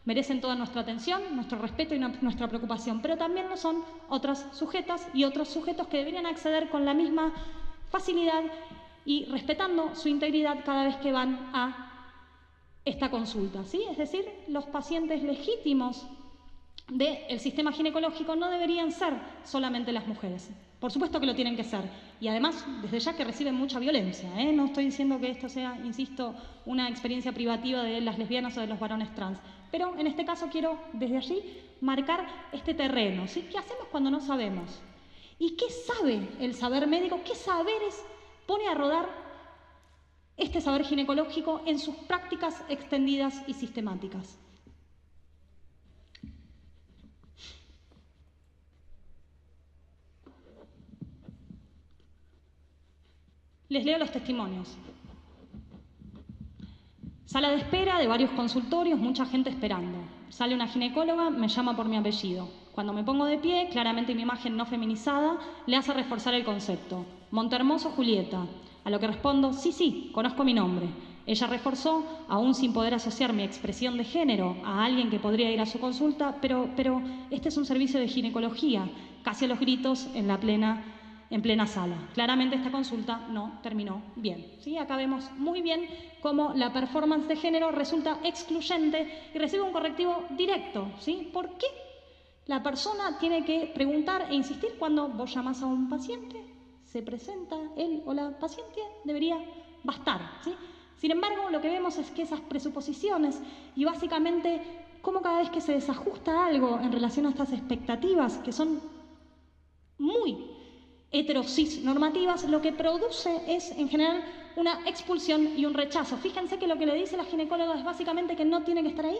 merecen toda nuestra atención, nuestro respeto y nuestra preocupación, pero también lo son otras sujetas y otros sujetos que deberían acceder con la misma facilidad y respetando su integridad cada vez que van a esta consulta, ¿sí? Es decir, los pacientes legítimos del sistema ginecológico no deberían ser solamente las mujeres. Por supuesto que lo tienen que ser. Y además, desde ya que reciben mucha violencia, ¿eh? No estoy diciendo que esto sea, insisto, una experiencia privativa de las lesbianas o de los varones trans. Pero en este caso quiero, desde allí, marcar este terreno, ¿sí? ¿Qué hacemos cuando no sabemos? ¿Y qué sabe el saber médico? ¿Qué saberes pone a rodar este saber ginecológico en sus prácticas extendidas y sistemáticas? Les leo los testimonios. Sala de espera de varios consultorios, mucha gente esperando. Sale una ginecóloga, me llama por mi apellido. Cuando me pongo de pie, claramente mi imagen no feminizada le hace reforzar el concepto. Montehermoso, Julieta. A lo que respondo, sí, conozco mi nombre. Ella reforzó, aún sin poder asociar mi expresión de género a alguien que podría ir a su consulta, pero este es un servicio de ginecología, casi a los gritos en plena sala. Claramente esta consulta no terminó bien, ¿sí? Acá vemos muy bien cómo la performance de género resulta excluyente y recibe un correctivo directo, ¿sí? ¿Por qué la persona tiene que preguntar e insistir cuando vos llamás a un paciente, se presenta él o la paciente, debería bastar, ¿sí? Sin embargo, lo que vemos es que esas presuposiciones y básicamente cómo cada vez que se desajusta algo en relación a estas expectativas, que son muy heterosis normativas, lo que produce es, en general, una expulsión y un rechazo. Fíjense que lo que le dice la ginecóloga es básicamente que no tiene que estar ahí.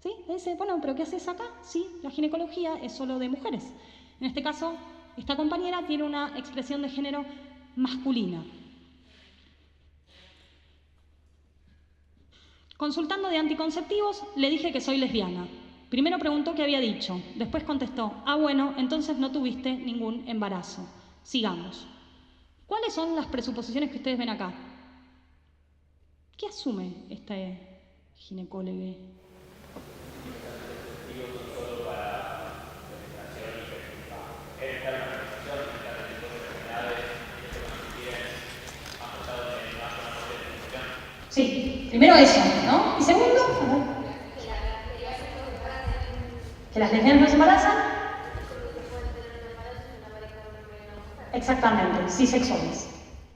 ¿Sí? Le dice, bueno, ¿pero qué haces acá? Sí, la ginecología es solo de mujeres. En este caso, esta compañera tiene una expresión de género masculina. Consultando de anticonceptivos, le dije que soy lesbiana. Primero preguntó qué había dicho, después contestó, bueno, entonces no tuviste ningún embarazo. Sigamos. ¿Cuáles son las presuposiciones que ustedes ven acá? ¿Qué asume este ginecólogo? Sí, primero eso, ¿no? Y segundo, que las lesbianas no se embarazan. Exactamente, cisexuales,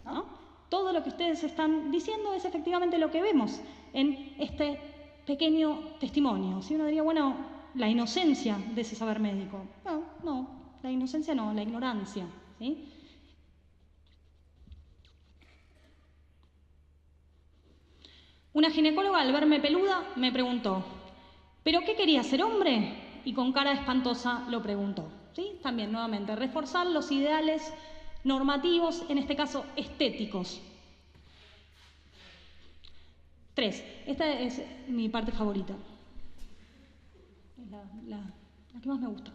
¿no? Todo lo que ustedes están diciendo es efectivamente lo que vemos en este pequeño testimonio. Si uno diría, bueno, la inocencia de ese saber médico. No, la inocencia no, la ignorancia, ¿sí? Una ginecóloga, al verme peluda, me preguntó, ¿pero qué quería, ser hombre? Y con cara espantosa lo preguntó, ¿sí? También, nuevamente, reforzar los ideales normativos, en este caso estéticos. 3. Esta es mi parte favorita. La que más me gusta.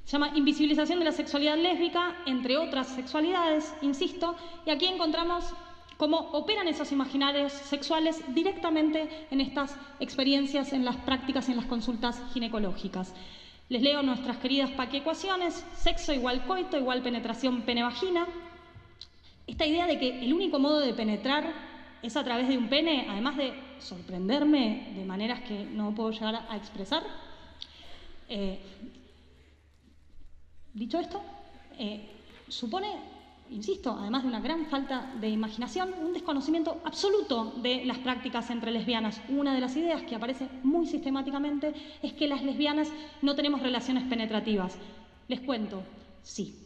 Se llama invisibilización de la sexualidad lésbica, entre otras sexualidades, insisto, y aquí encontramos cómo operan esos imaginarios sexuales directamente en estas experiencias, en las prácticas y en las consultas ginecológicas. Les leo nuestras queridas paquiecuaciones: sexo igual coito igual penetración pene-vagina. Esta idea de que el único modo de penetrar es a través de un pene, además de sorprenderme de maneras que no puedo llegar a expresar. Dicho esto, supone insisto, además de una gran falta de imaginación, un desconocimiento absoluto de las prácticas entre lesbianas. Una de las ideas que aparece muy sistemáticamente es que las lesbianas no tenemos relaciones penetrativas. Les cuento, sí.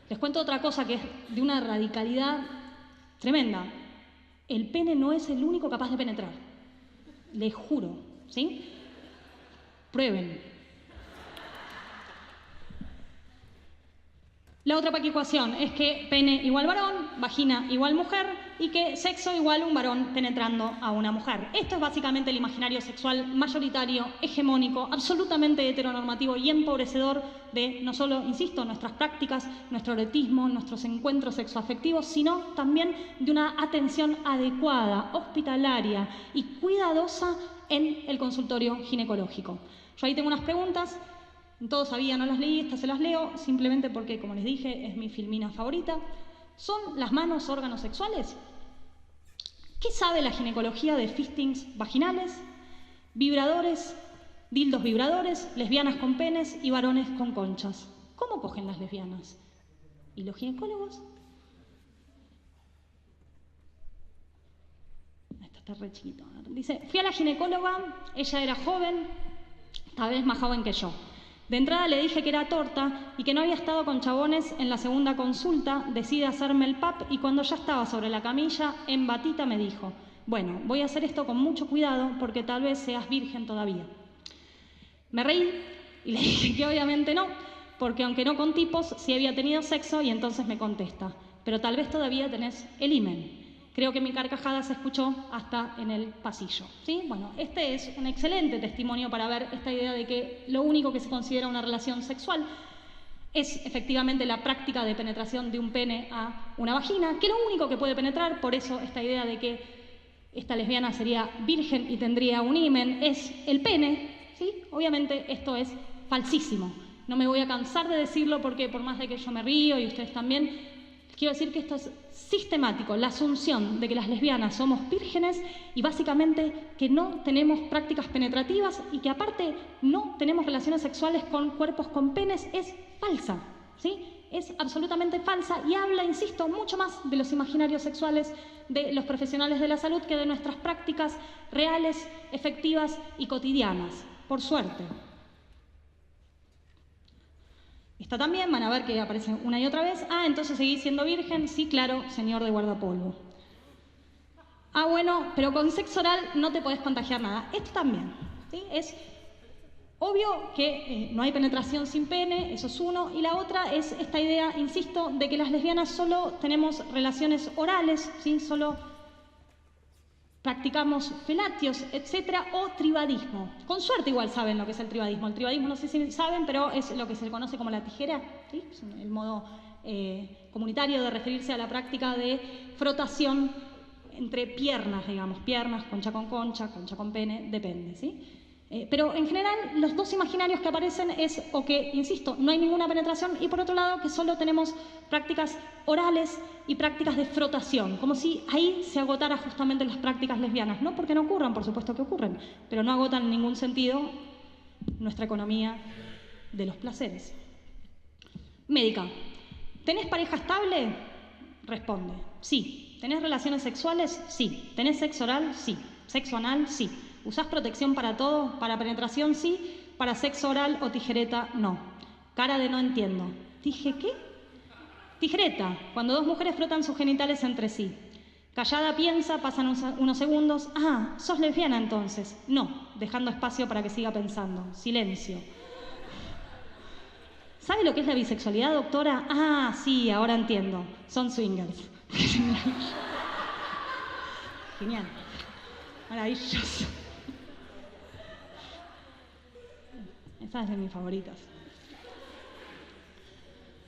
Les cuento otra cosa que es de una radicalidad tremenda. El pene no es el único capaz de penetrar. Les juro, ¿sí? Prueben. La otra ecuación es que pene igual varón, vagina igual mujer y que sexo igual un varón penetrando a una mujer. Esto es básicamente el imaginario sexual mayoritario, hegemónico, absolutamente heteronormativo y empobrecedor de no solo, insisto, nuestras prácticas, nuestro erotismo, nuestros encuentros sexoafectivos, sino también de una atención adecuada, hospitalaria y cuidadosa en el consultorio ginecológico. Yo ahí tengo unas preguntas. Todos sabían, no las leí, estas se las leo, simplemente porque, como les dije, es mi filmina favorita. ¿Son las manos órganos sexuales? ¿Qué sabe la ginecología de fistings vaginales, vibradores, dildos vibradores, lesbianas con penes y varones con conchas? ¿Cómo cogen las lesbianas? ¿Y los ginecólogos? Esta está re chiquito. Dice, fui a la ginecóloga, ella era joven, tal vez más joven que yo. De entrada le dije que era torta y que no había estado con chabones en la segunda consulta, decide hacerme el PAP y cuando ya estaba sobre la camilla, en batita me dijo, bueno, voy a hacer esto con mucho cuidado porque tal vez seas virgen todavía. Me reí y le dije que obviamente no, porque aunque no con tipos, sí había tenido sexo y entonces me contesta, pero tal vez todavía tenés el himen. Creo que mi carcajada se escuchó hasta en el pasillo, ¿sí? Bueno, este es un excelente testimonio para ver esta idea de que lo único que se considera una relación sexual es efectivamente la práctica de penetración de un pene a una vagina, que lo único que puede penetrar, por eso esta idea de que esta lesbiana sería virgen y tendría un himen, es el pene, ¿sí? Obviamente esto es falsísimo. No me voy a cansar de decirlo porque por más de que yo me río y ustedes también, quiero decir que esto es sistemático, la asunción de que las lesbianas somos vírgenes y básicamente que no tenemos prácticas penetrativas y que aparte no tenemos relaciones sexuales con cuerpos con penes es falsa, ¿sí? Es absolutamente falsa y habla, insisto, mucho más de los imaginarios sexuales de los profesionales de la salud que de nuestras prácticas reales, efectivas y cotidianas, por suerte. Esta también, van a ver que aparece una y otra vez. Ah, entonces seguís siendo virgen. Sí, claro, señor de guardapolvo. Ah, bueno, pero con sexo oral no te podés contagiar nada. Esto también, ¿sí? Es obvio que no hay penetración sin pene, eso es uno. Y la otra es esta idea, insisto, de que las lesbianas solo tenemos relaciones orales, ¿sí? Solo practicamos felatios, etcétera, o tribadismo. Con suerte igual saben lo que es el tribadismo. El tribadismo no sé si saben, pero es lo que se conoce como la tijera, ¿sí? Es el modo comunitario de referirse a la práctica de frotación entre piernas, digamos, piernas, concha con pene, depende, ¿sí? Pero en general los dos imaginarios que aparecen es o que, insisto, no hay ninguna penetración y por otro lado que solo tenemos prácticas orales y prácticas de frotación, como si ahí se agotara justamente las prácticas lesbianas, no porque no ocurran, por supuesto que ocurren, pero no agotan en ningún sentido nuestra economía de los placeres. Médica, ¿tenés pareja estable? Responde, sí. ¿Tenés relaciones sexuales? Sí. ¿Tenés sexo oral? Sí. ¿Sexo anal? Sí. ¿Usás protección para todo? Para penetración, sí. Para sexo oral o tijereta, no. Cara de no entiendo. ¿Dije qué? Tijereta, cuando dos mujeres frotan sus genitales entre sí. Callada piensa, pasan unos segundos. Ah, sos lesbiana entonces. No, dejando espacio para que siga pensando. Silencio. ¿Sabe lo que es la bisexualidad, doctora? Ah, sí, ahora entiendo. Son swingers. Genial. Maravilloso. Esa es de mis favoritas.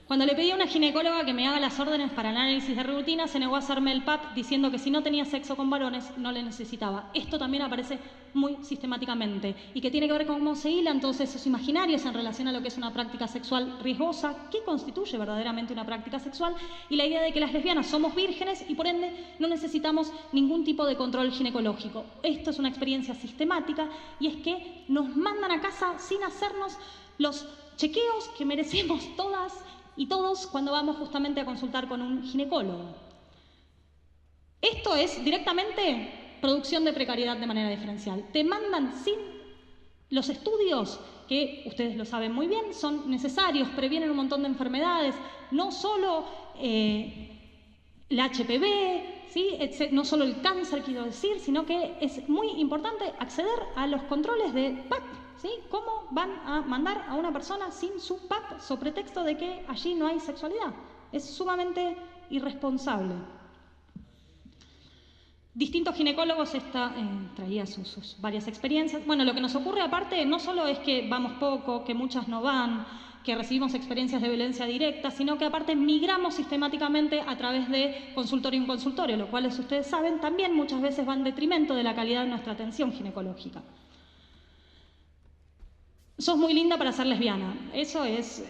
Cuando le pedí a una ginecóloga que me haga las órdenes para análisis de rutina, se negó a hacerme el PAP diciendo que si no tenía sexo con varones no le necesitaba. Esto también aparece muy sistemáticamente y que tiene que ver con cómo se hilan todos esos imaginarios en relación a lo que es una práctica sexual riesgosa, que constituye verdaderamente una práctica sexual, y la idea de que las lesbianas somos vírgenes y por ende no necesitamos ningún tipo de control ginecológico. Esto es una experiencia sistemática y es que nos mandan a casa sin hacernos los chequeos que merecemos todas y todos cuando vamos justamente a consultar con un ginecólogo. Esto es directamente producción de precariedad de manera diferencial. Te mandan sin los estudios, que ustedes lo saben muy bien, son necesarios, previenen un montón de enfermedades, no solo el HPV, ¿sí? No solo el cáncer, quiero decir, sino que es muy importante acceder a los controles de PAP, ¿sí? ¿Cómo van a mandar a una persona sin su PAP sobre pretexto de que allí no hay sexualidad? Es sumamente irresponsable. Distintos ginecólogos traía sus varias experiencias. Bueno, lo que nos ocurre aparte no solo es que vamos poco, que muchas no van, que recibimos experiencias de violencia directa, sino que aparte migramos sistemáticamente a través de consultorio en consultorio, lo cual, ustedes saben, también muchas veces va en detrimento de la calidad de nuestra atención ginecológica. Sos muy linda para ser lesbiana. Eso es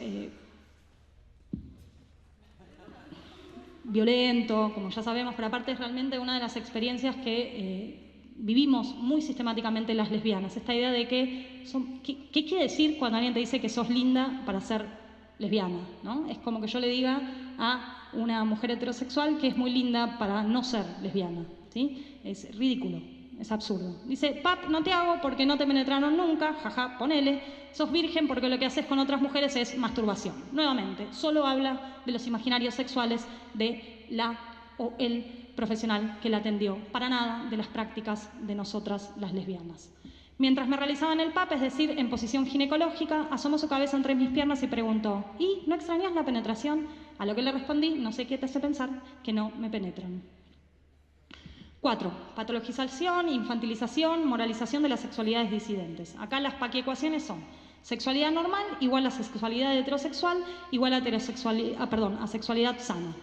violento, como ya sabemos, pero aparte es realmente una de las experiencias que vivimos muy sistemáticamente las lesbianas. Esta idea de ¿qué quiere decir cuando alguien te dice que sos linda para ser lesbiana, ¿no? Es como que yo le diga a una mujer heterosexual que es muy linda para no ser lesbiana, ¿sí? Es ridículo, es absurdo. Dice, pap, no te hago porque no te penetraron nunca, jaja, ponele. Sos virgen porque lo que haces con otras mujeres es masturbación. Nuevamente, solo habla de los imaginarios sexuales de la o el profesional que la atendió, para nada de las prácticas de nosotras las lesbianas. Mientras me realizaban el PAP, es decir, en posición ginecológica, asomó su cabeza entre mis piernas y preguntó, ¿y no extrañas la penetración? A lo que le respondí, no sé qué te hace pensar que no me penetran. 4. Patologización, infantilización, moralización de las sexualidades disidentes. Acá las paquiecuaciones son sexualidad normal igual a sexualidad heterosexual igual a sexualidad sana.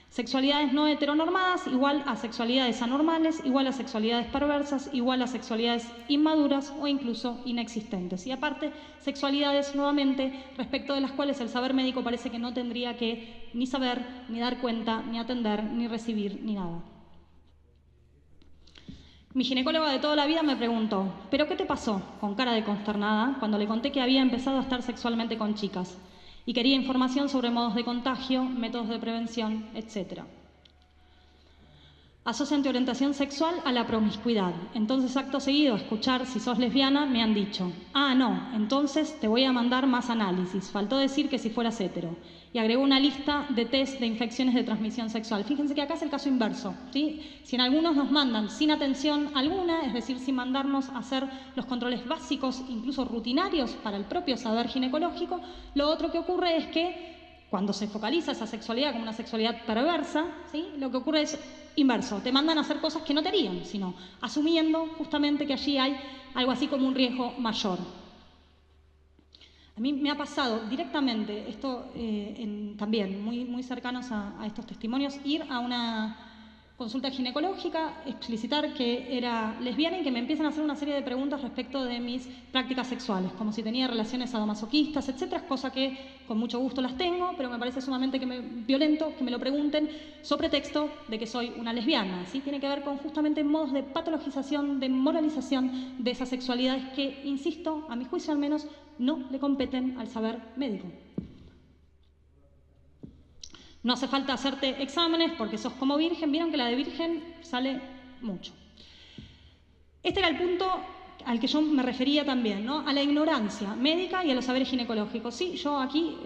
Sexualidades no heteronormadas igual a sexualidades anormales, igual a sexualidades perversas, igual a sexualidades inmaduras o incluso inexistentes. Y aparte, sexualidades nuevamente respecto de las cuales el saber médico parece que no tendría que ni saber, ni dar cuenta, ni atender, ni recibir, ni nada. Mi ginecóloga de toda la vida me preguntó, ¿pero qué te pasó? Con cara de consternada, cuando le conté que había empezado a estar sexualmente con chicas y quería información sobre modos de contagio, métodos de prevención, etc. Asocian tu orientación sexual a la promiscuidad. Entonces, acto seguido, a escuchar si sos lesbiana, me han dicho, ah, no, entonces te voy a mandar más análisis. Faltó decir que si fueras hetero. Y agregó una lista de test de infecciones de transmisión sexual. Fíjense que acá es el caso inverso, ¿sí? Si en algunos nos mandan sin atención alguna, es decir, sin mandarnos a hacer los controles básicos, incluso rutinarios, para el propio saber ginecológico, lo otro que ocurre es que cuando se focaliza esa sexualidad como una sexualidad perversa, ¿sí? Lo que ocurre es inverso, te mandan a hacer cosas que no te harían, sino asumiendo justamente que allí hay algo así como un riesgo mayor. A mí me ha pasado directamente, esto también muy cercanos a estos testimonios, ir a una consulta ginecológica, explicitar que era lesbiana y que me empiezan a hacer una serie de preguntas respecto de mis prácticas sexuales, como si tenía relaciones sadomasoquistas, etcétera, cosa que con mucho gusto las tengo, pero me parece sumamente violento que me lo pregunten sobre pretexto de que soy una lesbiana, ¿sí? Tiene que ver con justamente modos de patologización, de moralización de esas sexualidades que, insisto, a mi juicio al menos, no le competen al saber médico. No hace falta hacerte exámenes porque sos como virgen. Vieron que la de virgen sale mucho. Este era el punto al que yo me refería también, ¿no? A la ignorancia médica y a los saberes ginecológicos. Sí, yo aquí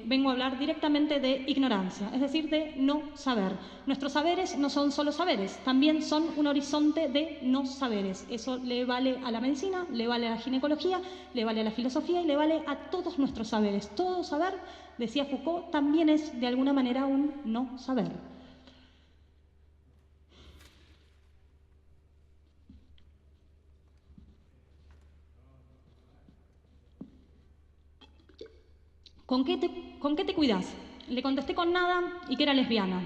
vengo a hablar directamente de ignorancia, es decir, de no saber. Nuestros saberes no son solo saberes, también son un horizonte de no saberes. Eso le vale a la medicina, le vale a la ginecología, le vale a la filosofía y le vale a todos nuestros saberes. Todo saber, decía Foucault, también es de alguna manera un no saber. ¿Con qué te cuidás? Le contesté con nada y que era lesbiana.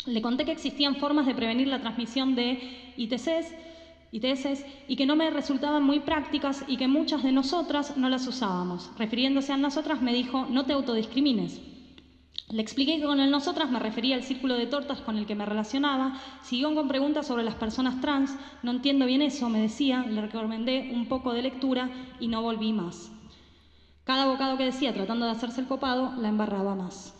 Le conté que existían formas de prevenir la transmisión de ITS y que no me resultaban muy prácticas y que muchas de nosotras no las usábamos. Refiriéndose a nosotras me dijo, no te autodiscrimines. Le expliqué que con el nosotras me refería al círculo de tortas con el que me relacionaba. Siguió con preguntas sobre las personas trans. No entiendo bien eso, me decía. Le recomendé un poco de lectura y no volví más. Cada bocado que decía, tratando de hacerse el copado, la embarraba más.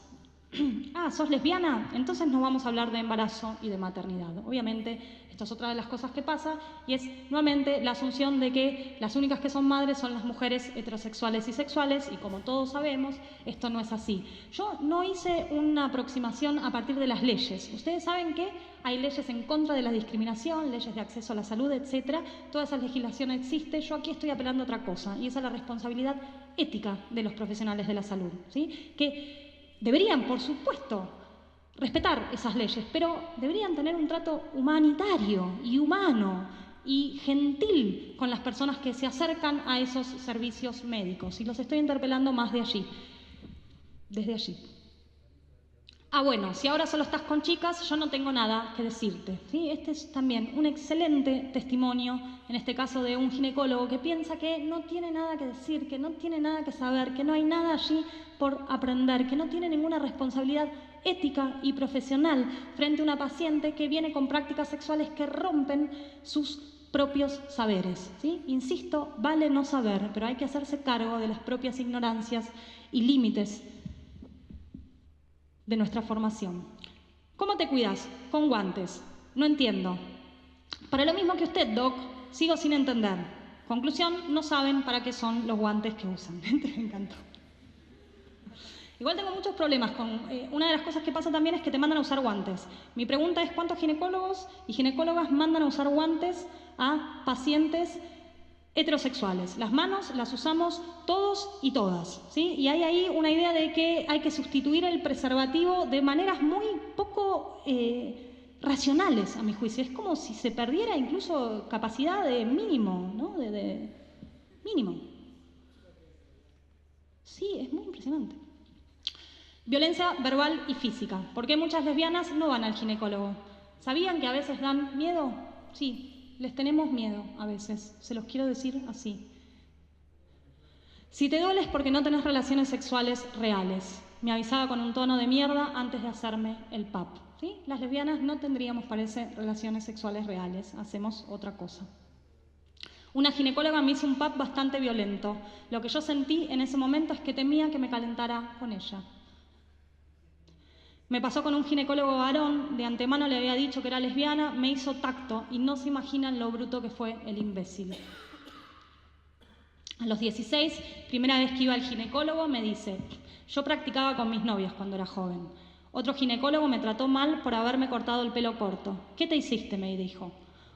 Ah, ¿sos lesbiana? Entonces no vamos a hablar de embarazo y de maternidad. Obviamente, esto es otra de las cosas que pasa y es nuevamente la asunción de que las únicas que son madres son las mujeres heterosexuales y sexuales y como todos sabemos, esto no es así. Yo no hice una aproximación a partir de las leyes. Ustedes saben que hay leyes en contra de la discriminación, leyes de acceso a la salud, etcétera. Toda esa legislación existe. Yo aquí estoy apelando a otra cosa y esa es la responsabilidad ética de los profesionales de la salud, ¿sí? Que deberían, por supuesto, respetar esas leyes, pero deberían tener un trato humanitario y humano y gentil con las personas que se acercan a esos servicios médicos. Y los estoy interpelando más de allí, desde allí. Ah, bueno, si ahora solo estás con chicas, yo no tengo nada que decirte, ¿sí? Este es también un excelente testimonio, en este caso de un ginecólogo que piensa que no tiene nada que decir, que no tiene nada que saber, que no hay nada allí por aprender, que no tiene ninguna responsabilidad ética y profesional frente a una paciente que viene con prácticas sexuales que rompen sus propios saberes, ¿sí? Insisto, vale no saber, pero hay que hacerse cargo de las propias ignorancias y límites de nuestra formación. ¿Cómo te cuidas? Con guantes. No entiendo. Para lo mismo que usted, Doc, sigo sin entender. Conclusión, no saben para qué son los guantes que usan. Me encantó. Igual tengo muchos problemas con... una de las cosas que pasa también es que te mandan a usar guantes. Mi pregunta es ¿cuántos ginecólogos y ginecólogas mandan a usar guantes a pacientes heterosexuales? Las manos las usamos todos y todas, ¿sí? Y hay ahí una idea de que hay que sustituir el preservativo de maneras muy poco racionales, a mi juicio. Es como si se perdiera incluso capacidad de mínimo, ¿no? De mínimo. Sí, es muy impresionante. Violencia verbal y física. ¿Por qué muchas lesbianas no van al ginecólogo? ¿Sabían que a veces dan miedo? Sí, les tenemos miedo a veces, se los quiero decir así. Si te duele es porque no tenés relaciones sexuales reales. Me avisaba con un tono de mierda antes de hacerme el PAP. ¿Sí? Las lesbianas no tendríamos, parece, relaciones sexuales reales, hacemos otra cosa. Una ginecóloga me hizo un PAP bastante violento. Lo que yo sentí en ese momento es que temía que me calentara con ella. Me pasó con un ginecólogo varón, de antemano le había dicho que era lesbiana, me hizo tacto y no se imaginan lo bruto que fue el imbécil. A los 16, primera vez que iba al ginecólogo, me dice, yo practicaba con mis novias cuando era joven. Otro ginecólogo me trató mal por haberme cortado el pelo corto. ¿Qué te hiciste?, me dijo.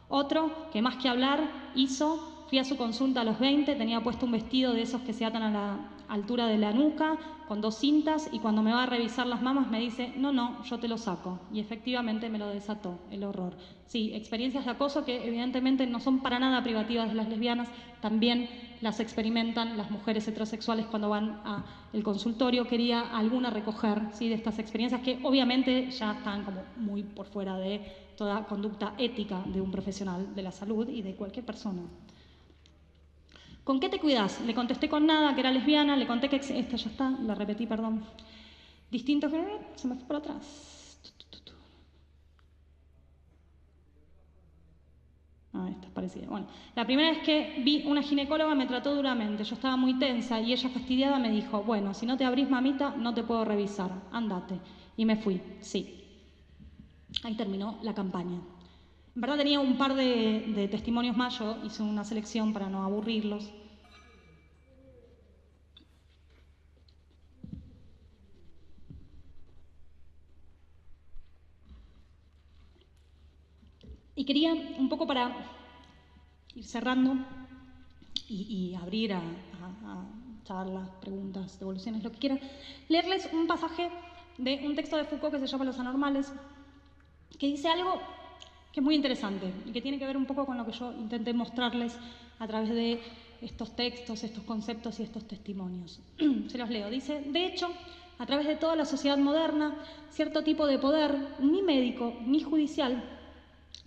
Otro, que más que hablar, hizo, fui a su consulta a los 20, tenía puesto un vestido de esos que se atan a la altura de la nuca, con 2 cintas, y cuando me va a revisar las mamas me dice, no, yo te lo saco. Y efectivamente me lo desató, el horror. Sí, experiencias de acoso que evidentemente no son para nada privativas de las lesbianas, también las experimentan las mujeres heterosexuales cuando van al consultorio. Quería alguna recoger, ¿sí?, de estas experiencias que obviamente ya están como muy por fuera de toda conducta ética de un profesional de la salud y de cualquier persona. ¿Con qué te cuidas? Le contesté con nada, que era lesbiana, le conté que... Esta ya está, la repetí, perdón. Distintos... Se me fue por atrás. Esta es parecida. Bueno, la primera vez que vi una ginecóloga me trató duramente. Yo estaba muy tensa y ella fastidiada me dijo, bueno, si no te abrís, mamita, no te puedo revisar. Andate. Y me fui, sí. Ahí terminó la campaña. En verdad tenía un par de testimonios más, yo hice una selección para no aburrirlos. Y quería, un poco para ir cerrando y abrir a charlas, preguntas, devoluciones, lo que quieran, leerles un pasaje de un texto de Foucault que se llama Los Anormales, que dice algo que es muy interesante y que tiene que ver un poco con lo que yo intenté mostrarles a través de estos textos, estos conceptos y estos testimonios. Se los leo. Dice, de hecho, a través de toda la sociedad moderna, cierto tipo de poder, ni médico ni judicial,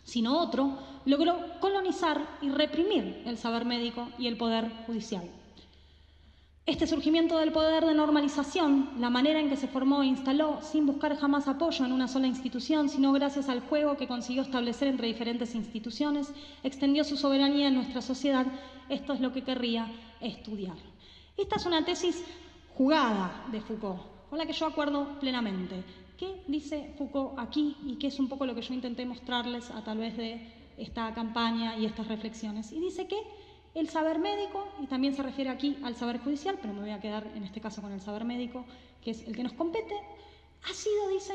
sino otro, logró colonizar y reprimir el saber médico y el poder judicial. Este surgimiento del poder de normalización, la manera en que se formó e instaló sin buscar jamás apoyo en una sola institución, sino gracias al juego que consiguió establecer entre diferentes instituciones, extendió su soberanía en nuestra sociedad. Esto es lo que querría estudiar. Esta es una tesis jugada de Foucault. con la que yo acuerdo plenamente. ¿Qué dice Foucault aquí y qué es un poco lo que yo intenté mostrarles a través de esta campaña y estas reflexiones? Y dice que el saber médico, y también se refiere aquí al saber judicial, pero me voy a quedar en este caso con el saber médico, que es el que nos compete, ha sido, dice,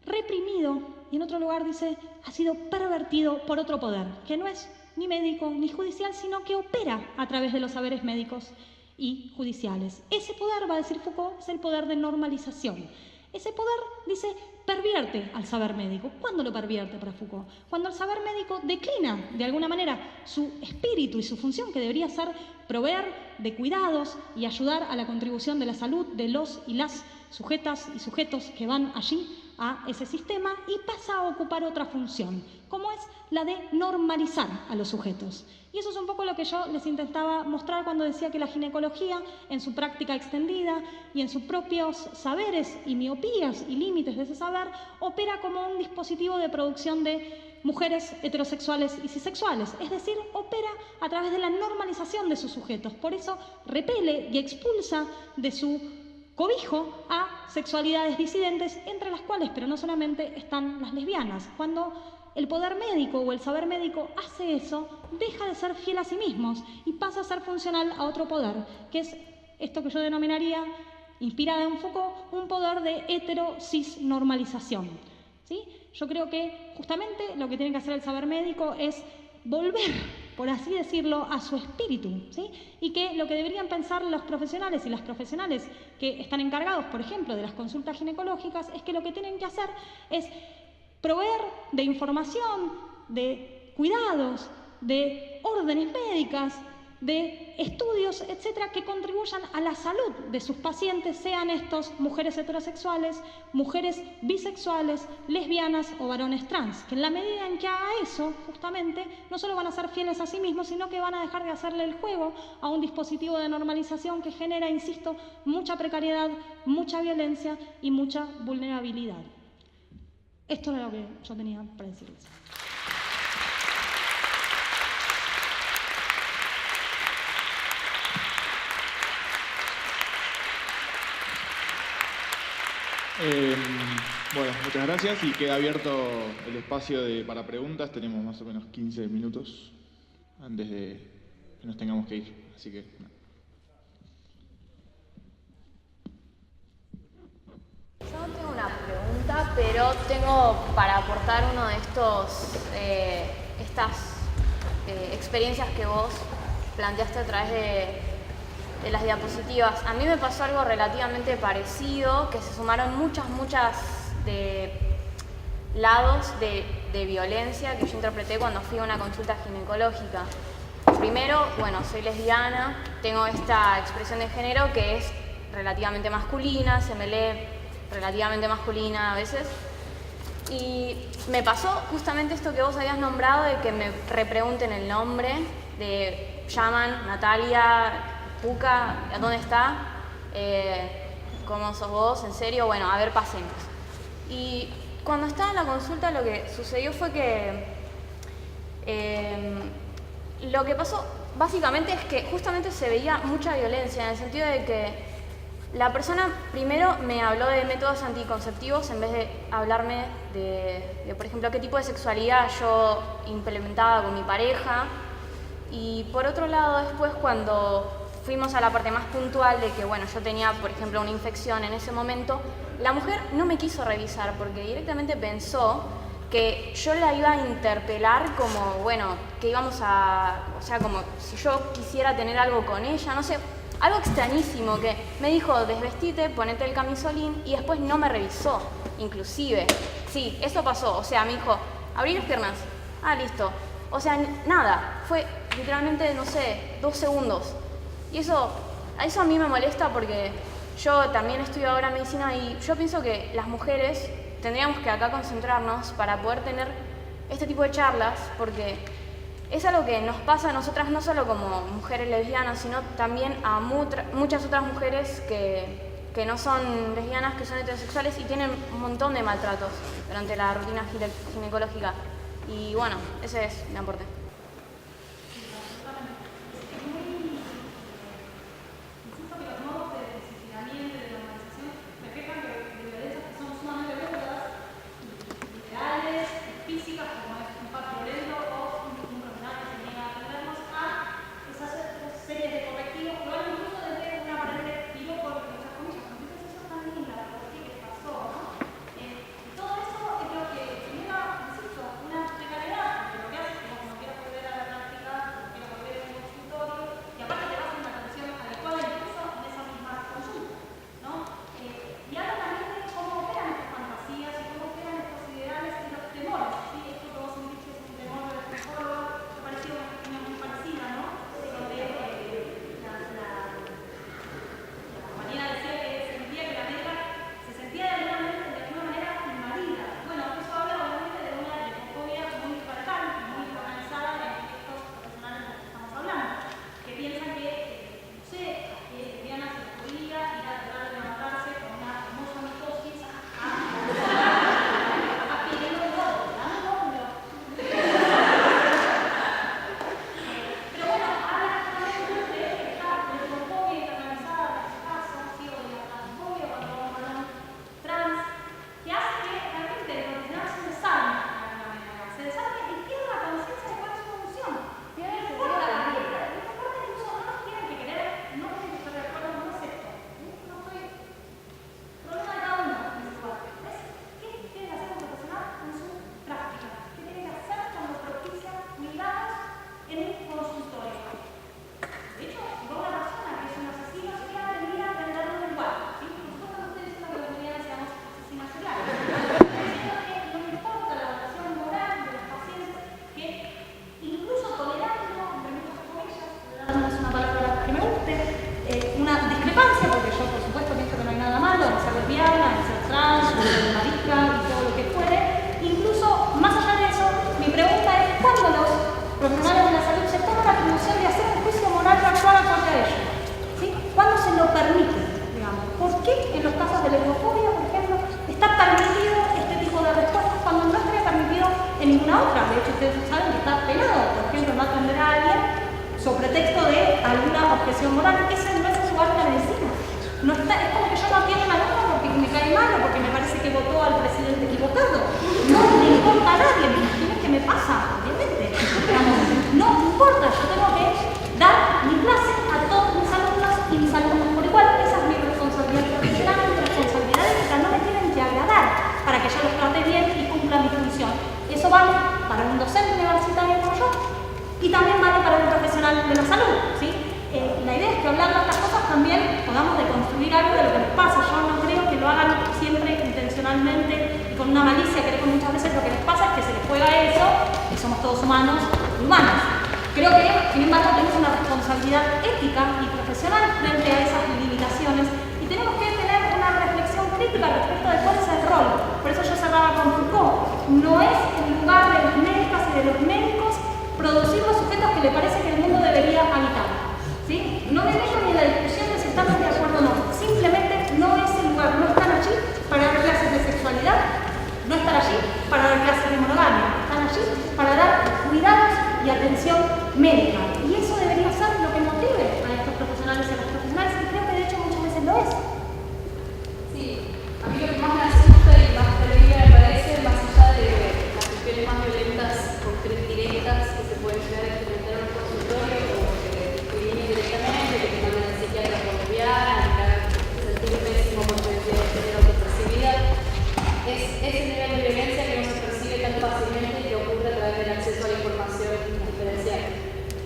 reprimido, y en otro lugar dice, ha sido pervertido por otro poder, que no es ni médico ni judicial, sino que opera a través de los saberes médicos y judiciales. Ese poder, va a decir Foucault, es el poder de normalización. Ese poder, dice, pervierte al saber médico. ¿Cuándo lo pervierte para Foucault? Cuando el saber médico declina, de alguna manera, su espíritu y su función, que debería ser proveer de cuidados y ayudar a la contribución de la salud de los y las sujetas y sujetos que van allí a ese sistema, y pasa a ocupar otra función, como es la de normalizar a los sujetos. Y eso es un poco lo que yo les intentaba mostrar cuando decía que la ginecología, en su práctica extendida y en sus propios saberes y miopías y límites de ese saber, opera como un dispositivo de producción de mujeres heterosexuales y cisexuales, es decir, opera a través de la normalización de sus sujetos. Por eso repele y expulsa de su cobijo a sexualidades disidentes, entre las cuales, pero no solamente, están las lesbianas. Cuando el poder médico o el saber médico hace eso, deja de ser fiel a sí mismos y pasa a ser funcional a otro poder, que es esto que yo denominaría, inspirada en Foucault, un poder de hetero-cis-normalización. ¿Sí? Yo creo que justamente lo que tiene que hacer el saber médico es volver, por así decirlo, a su espíritu, ¿sí? Y que lo que deberían pensar los profesionales y las profesionales que están encargados, por ejemplo, de las consultas ginecológicas, es que lo que tienen que hacer es proveer de información, de cuidados, de órdenes médicas, de estudios, etcétera, que contribuyan a la salud de sus pacientes, sean estos mujeres heterosexuales, mujeres bisexuales, lesbianas o varones trans, que en la medida en que haga eso, justamente, no solo van a ser fieles a sí mismos, sino que van a dejar de hacerle el juego a un dispositivo de normalización que genera, insisto, mucha precariedad, mucha violencia y mucha vulnerabilidad. Esto era lo que yo tenía para decirles. Bueno, muchas gracias y queda abierto el espacio para preguntas. Tenemos más o menos 15 minutos antes de que nos tengamos que ir, así que... Yo no tengo una pregunta, pero tengo para aportar uno de estas experiencias que vos planteaste a través de las diapositivas. A mí me pasó algo relativamente parecido, que se sumaron muchas lados de violencia que yo interpreté cuando fui a una consulta ginecológica. Primero, bueno, soy lesbiana, tengo esta expresión de género que es relativamente masculina, se me lee relativamente masculina a veces, y me pasó justamente esto que vos habías nombrado, de que me repregunten el nombre, de llaman Natalia, Puca, ¿dónde está? ¿Cómo sos vos? ¿En serio? Bueno, a ver, pasemos. Y cuando estaba en la consulta lo que sucedió fue que lo que pasó básicamente es que justamente se veía mucha violencia, en el sentido de que la persona primero me habló de métodos anticonceptivos en vez de hablarme de, por ejemplo, qué tipo de sexualidad yo implementaba con mi pareja. Y por otro lado, después, cuando fuimos a la parte más puntual de que, bueno, yo tenía, por ejemplo, una infección en ese momento, la mujer no me quiso revisar porque directamente pensó que yo la iba a interpelar como, bueno, que íbamos a... O sea, como si yo quisiera tener algo con ella, no sé, algo extrañísimo, que me dijo, desvestite, ponete el camisolín, y después no me revisó, inclusive. Sí, eso pasó, o sea, me dijo, abrí las piernas, listo. O sea, nada, fue literalmente, no sé, 2 segundos. Y eso a mí me molesta porque yo también estudio ahora medicina y yo pienso que las mujeres tendríamos que acá concentrarnos para poder tener este tipo de charlas, porque es algo que nos pasa a nosotras no solo como mujeres lesbianas, sino también a muchas otras mujeres que no son lesbianas, que son heterosexuales y tienen un montón de maltratos durante la rutina ginecológica. Y bueno, ese es mi aporte. Insisto que los modos de desinfilamiento y de normalización me otra. De hecho, ustedes saben que está penado, por ejemplo, no atender a alguien sobre pretexto de alguna objeción moral. Ese no es el lugar de la medicina. No está, es como que yo no atiendo a la alumna porque me cae mal o porque me parece que votó al presidente equivocado. No le importa a nadie, me imagino que me pasa, obviamente. Digamos, no importa, yo tengo que dar mi clase a todos mis alumnos y mis alumnos por igual. Esa es mi responsabilidad profesional, mi responsabilidad ética. No me tienen que agradar para que yo los trate bien y cumpla mi función. Eso vale para un docente universitario como yo y también vale para un profesional de la salud, ¿sí? La idea es que hablando de estas cosas también podamos deconstruir algo de lo que les pasa. Yo no creo que lo hagan siempre intencionalmente y con una malicia, creo que muchas veces lo que les pasa es que se les juega eso y somos todos humanos y humanas. Creo que, sin embargo, tenemos una responsabilidad ética y profesional frente a esas limitaciones y tenemos que tener una reflexión crítica respecto de cuál es el rol. Por eso yo cerraba con Foucault. No es el lugar de las médicas y de los médicos producir los sujetos que le parece que el mundo debería habitar. ¿Sí? No me meto ni en la discusión de si estamos de acuerdo o no. Simplemente no es el lugar. No están allí para dar clases de sexualidad, no están allí para dar clases de monogamia, están allí para dar cuidados y atención médica. Y eso debería ser lo que motive a estos profesionales y a los profesionales, y creo que de hecho muchas veces lo es. Sí, a mí lo que más me asusta y más terrible me parece, más allá de las cuestiones más violentas, concretas, directas, que se pueden llegar a experimentar en un consultorio, como que discriminen directamente, que te manden al psiquiatra por lesbiana, que sentir pésimo por tener autopercibida, es ese nivel de violencia que no se percibe tan fácilmente y que ocurre a través del acceso a la información diferencial.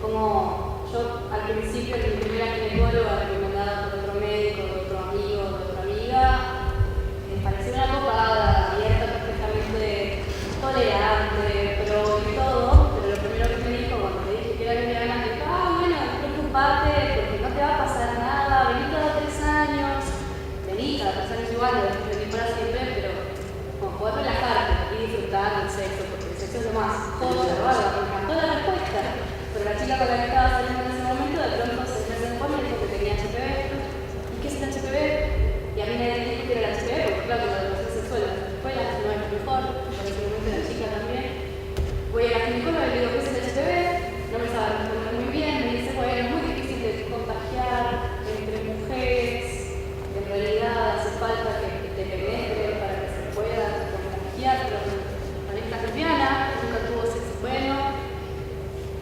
Como yo al principio, en mi primera ginecóloga recomendada por otro médico, de otro amigo, de otra amiga, me pareció una copada, abierta, perfectamente tolerante, pero y todo, pero lo primero que me dijo cuando le dije que era lesbiana, me dijo, bueno, no preocupate, porque no te va a pasar nada, vení cada 3 años, vení cada 3 años igual, vení para siempre, pero como podés relajarte y disfrutar del sexo, porque el sexo es lo más jodo, la verdad, me encantó la respuesta, pero la chica con la que estaba saliendo en ese momento, de pronto 6 meses después me dijo que tenía HPV. ¿Y qué es el HPV? Y a mí nadie me dijo que era el HPV, porque claro, la educación sexual en las escuelas no es lo mejor, por ese momento la chica también. Voy a la ginecóloga y le digo, ¿qué es el HPV? No me sabe responder muy bien, me dice, bueno, es muy difícil de contagiar entre mujeres, en realidad hace falta que te penetre para que se pueda contagiar, pero la pareja lesbiana nunca tuvo sexo bueno,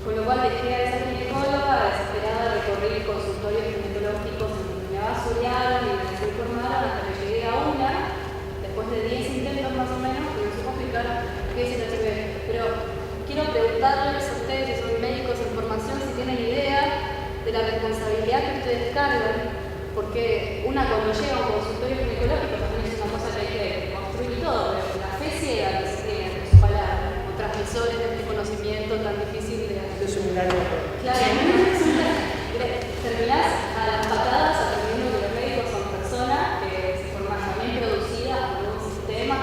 con lo cual dejé a esa ginecóloga desesperada, recorrí consultorios ginecológicos en donde me basuriaron y me desinformaron hasta que llegué a una, después de 10 intentos más o menos, que me supo explicar qué es el HPV. Pero quiero preguntarles a ustedes, si son médicos en formación, si tienen idea de la responsabilidad que ustedes cargan, porque una cuando llega a un consultorio ginecológico también es una cosa que hay que construir todo, pero la fe ciega que se tiene en su palabra, como transmisores de este conocimiento tan difícil de hacer. Es un milagro. Claro, terminás a las patadas aprendiendo que los médicos son personas que se forman también producidas por un sistema,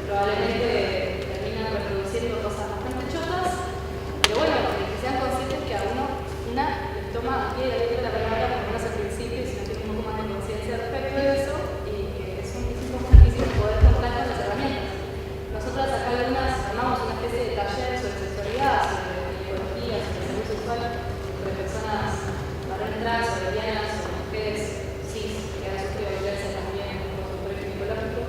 probablemente terminan reproduciendo cosas bastante chotas, pero bueno, que sean conscientes que a uno les toma pie de la letra de la palabra, por lo menos al principio, y si no tiene un poco más de conciencia respecto de eso, y que es importantísimo poder contar con las herramientas. Nosotras acá algunas armamos una especie de taller sobre sexualidad, sobre ginecología, sobre salud sexual, sobre personas varones trans, o lesbianas, o mujeres cis, que han sufrido violencia también en el consultorio ginecológico.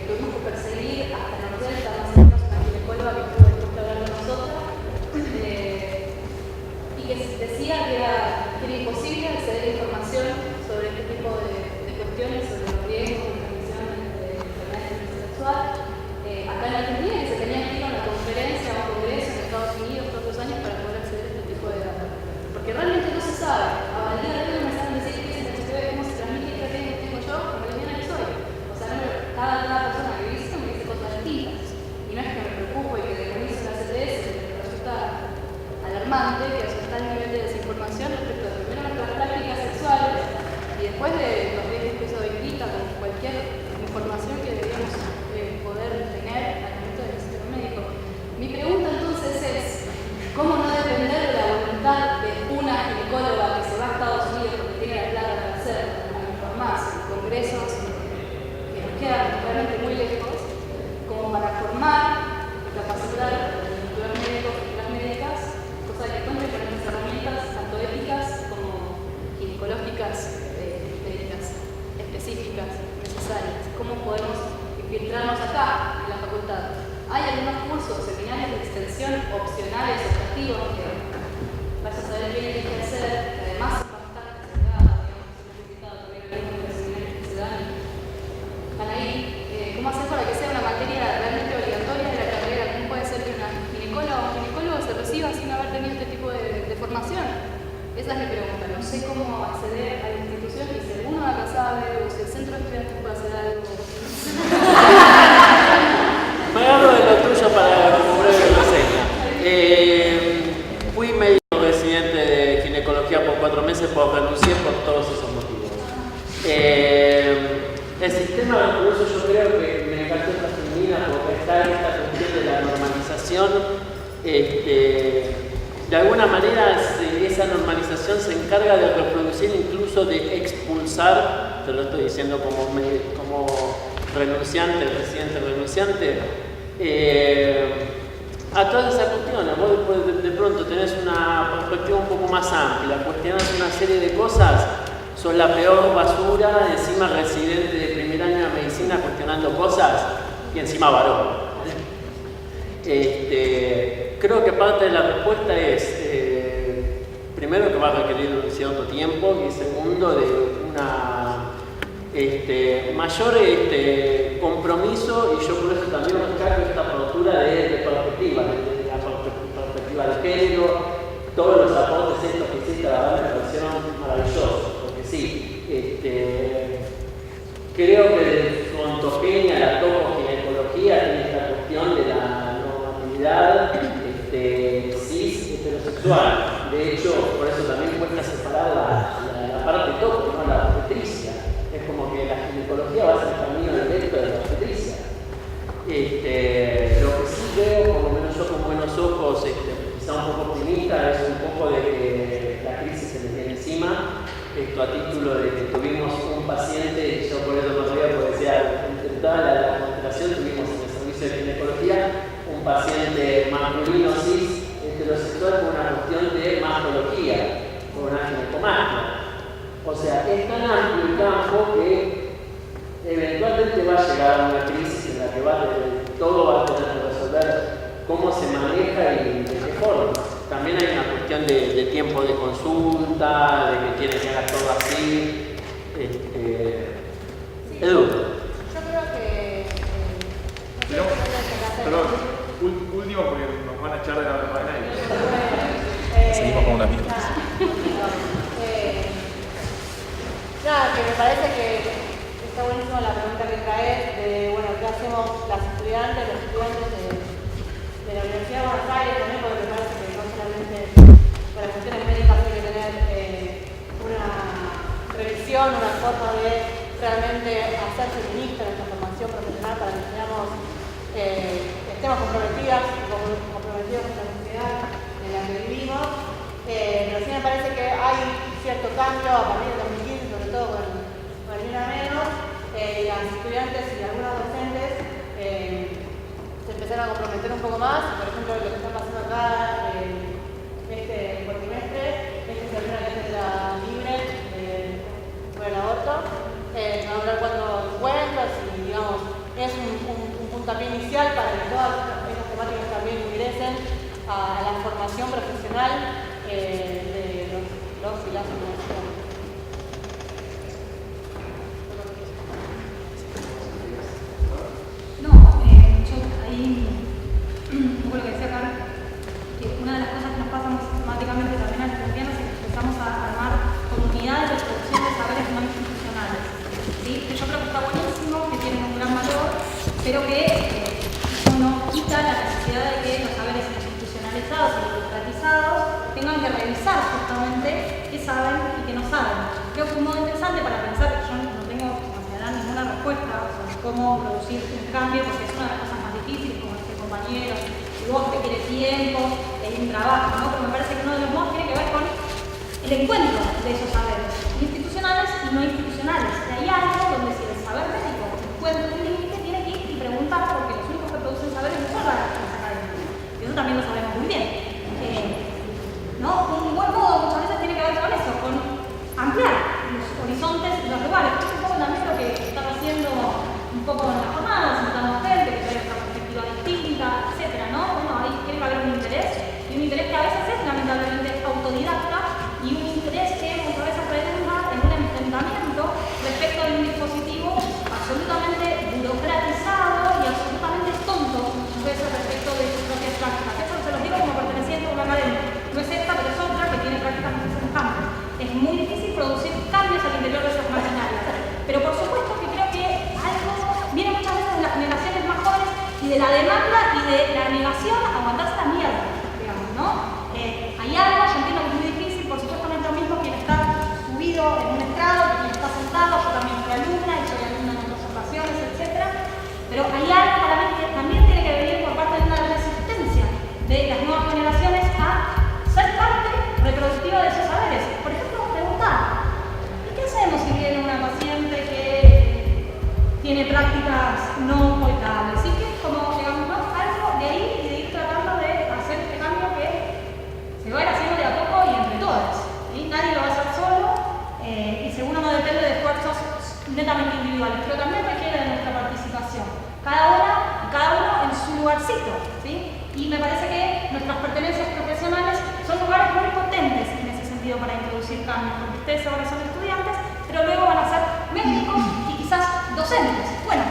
Tuvimos que perseguir hasta Nordelta, más o menos, una ginecóloga que estuvo dispuesta a hablar con nosotros, y que decía que era imposible acceder a información sobre este tipo de cuestiones, sobre los riesgos de transmisión de enfermedades sexuales. Acá en Argentina, que se tenía que ir a una conferencia o un congreso en Estados Unidos todos los años para poder acceder a este tipo de datos. Porque realmente no se sabe. Al día de hoy me saben decir qué es el HPV, cómo se transmite, qué tengo yo, como lesbiana que soy. O sea, cada persona que dice me dice cosas distintas. Y no es que me preocupe y que demonice la CTS, que me resulta alarmante que haya tal nivel de desinformación respecto a primero nuestras prácticas sexuales, cómo podemos infiltrarnos acá, en la facultad. Hay algunos cursos, seminarios de extensión opcionales, optativos, que vas a saber bien qué hay que hacer, que además son bastante cerrados, digamos, hemos visitado también algunos de los seminarios que se dan. Están ahí. ¿Cómo hacer para que sea una materia realmente obligatoria de la carrera? ¿Cómo puede ser que una ginecóloga o un ginecólogo se reciba sin haber tenido este tipo de formación? Esa es mi pregunta. No sé cómo acceder a la institución y si alguno acá sabe o si el centro de estudiantes puede hacer algo. Me agarro de lo tuyo para como breve reseña. Fui médico residente de ginecología por 4 meses, pues renuncié por todos esos motivos. El sistema, por eso yo creo que me encantó esta femenina, porque está esta cuestión de la normalización. De alguna manera esa normalización se encarga de reproducir, incluso de expulsar, te lo estoy diciendo como renunciante, residente renunciante, a todas esas cuestiones. Vos después de pronto tenés una perspectiva un poco más amplia, cuestionás una serie de cosas, sos la peor basura, encima residente de primer año de medicina cuestionando cosas y encima varón. Creo que parte de la respuesta es, primero, que va a requerir cierto tiempo y segundo, de una mayor compromiso, y yo por eso también rescato esta apertura de perspectiva, de la perspectiva de género, todos los aportes estos que hiciste a la banda me parecieron maravillosos, porque sí, creo que de su ontogenia, la topoginecología, tiene esta cuestión de la normatividad cis heterosexual. De hecho, por eso también cuesta separar la parte topo, no la obstetricia. Es como que la ginecología va a ser el camino directo de la obstetricia. Lo que sí veo, por lo menos yo con buenos ojos, quizá un poco optimista, es un poco de que la crisis se les viene encima. Esto a título de que tuvimos un paciente, y yo por eso no sabía, porque decía, entre toda la constelación tuvimos en el servicio de ginecología un paciente masculino cis heterosexual con una cuestión de mastología, con una ginecomastia. O sea, es tan amplio el campo que eventualmente va a llegar a una crisis en la que todo va a tener que resolver cómo se maneja y de qué forma. También hay una cuestión de tiempo de consulta, de que tiene que hacer todo así. Edu. Yo creo que... Perdón, último porque nos van a echar de la cadena y seguimos con unas minutos. Nada, que me parece que está buenísima la pregunta que traes de, bueno, ¿qué hacemos las estudiantes, los estudiantes de la Universidad de Buenos Aires también? Porque me parece que no solamente para cuestiones médicas hay que tener una revisión, una forma de realmente hacer feminista en esta formación profesional para que estemos comprometidos con la sociedad en la que vivimos. Pero sí me parece que hay cierto cambio a partir de 2015, sobre todo con el Ni Una Menos, y las estudiantes y algunos docentes se empezaron a comprometer un poco más. Por ejemplo, lo que está pasando acá este cuatrimestre es que se abrió una cátedra libre por el aborto. Se va a hablar 4 encuentros y, digamos, es un puntapié inicial para que todas esas temáticas también ingresen a la formación profesional de los y las universidades. No, yo ahí, un poco lo que decía Carlos, que una de las cosas que nos pasa sistemáticamente también a los estudiantes es que empezamos a armar comunidades de producción de saberes no institucionales, ¿sí? Que yo creo que está buenísimo, que tienen un gran valor, pero que eso no quita la necesidad de que los saberes institucionalizados y burocratizados tengan que revisar justamente qué saben y qué no saben. Creo que es un modo interesante para pensar, que yo no tengo ninguna respuesta sobre cómo producir un cambio, porque es una de las cosas más difíciles, como este compañero, y vos que quiere tiempo, hay un trabajo, ¿no? Pero me parece que uno de los modos tiene que ver con el encuentro de esos saberes, institucionales y no institucionales. Y hay algo donde si el saber médico encuentra un límite, tiene que ir y preguntar, porque los únicos que producen saberes no son las académicas. Y eso también lo sabemos muy bien. ¿No? Un buen modo muchas veces tiene que ver con eso, con ampliar los horizontes y los lugares. Es un poco también lo que están haciendo un poco en la jornada, sentamos gente que tiene otra perspectiva distinta, etcétera, ¿no? Bueno, ahí tiene que haber un interés, y un interés que a veces es lamentablemente autodidacta, y un interés que muchas veces redunda en un enfrentamiento respecto de un dispositivo absolutamente burocratizado y absolutamente tonto muchas veces respecto de sus propias prácticas. Esto se los digo como perteneciente a una academia. No es esta, pero es otra que tiene prácticas muy semejantes. Es muy difícil producir cambios al interior de esas maquinarias. Pero por supuesto que creo que algo viene muchas veces de las generaciones más jóvenes y de la demanda y de la negación a aguantarse la mierda, digamos, ¿no? Hay algo, yo entiendo que es muy difícil, por supuesto no es lo mismo quien está subido en un estrado que quien está sentado. Yo también fui alumna y soy alumna en otras ocasiones, etc. Pero hay algo para mí que también tiene que venir por parte de una resistencia de las nuevas generaciones a ser parte reproductiva de esos saberes. Por ejemplo, preguntar, ¿y qué hacemos si viene una paciente que tiene prácticas no coitables? Y que es como, digamos, ¿no? Algo de ahí y de ir tratando de hacer este cambio que se va a ir haciendo de a poco y entre todos. ¿Sí? Nadie lo va a hacer solo y seguro no depende de esfuerzos netamente individuales, pero también requiere de nuestra participación. Cada uno en su lugarcito, ¿sí? Y me parece que nuestras pertenencias profesionales son lugares muy potentes en ese sentido para introducir cambios, porque ustedes ahora son estudiantes, pero luego van a ser médicos y quizás docentes. Bueno,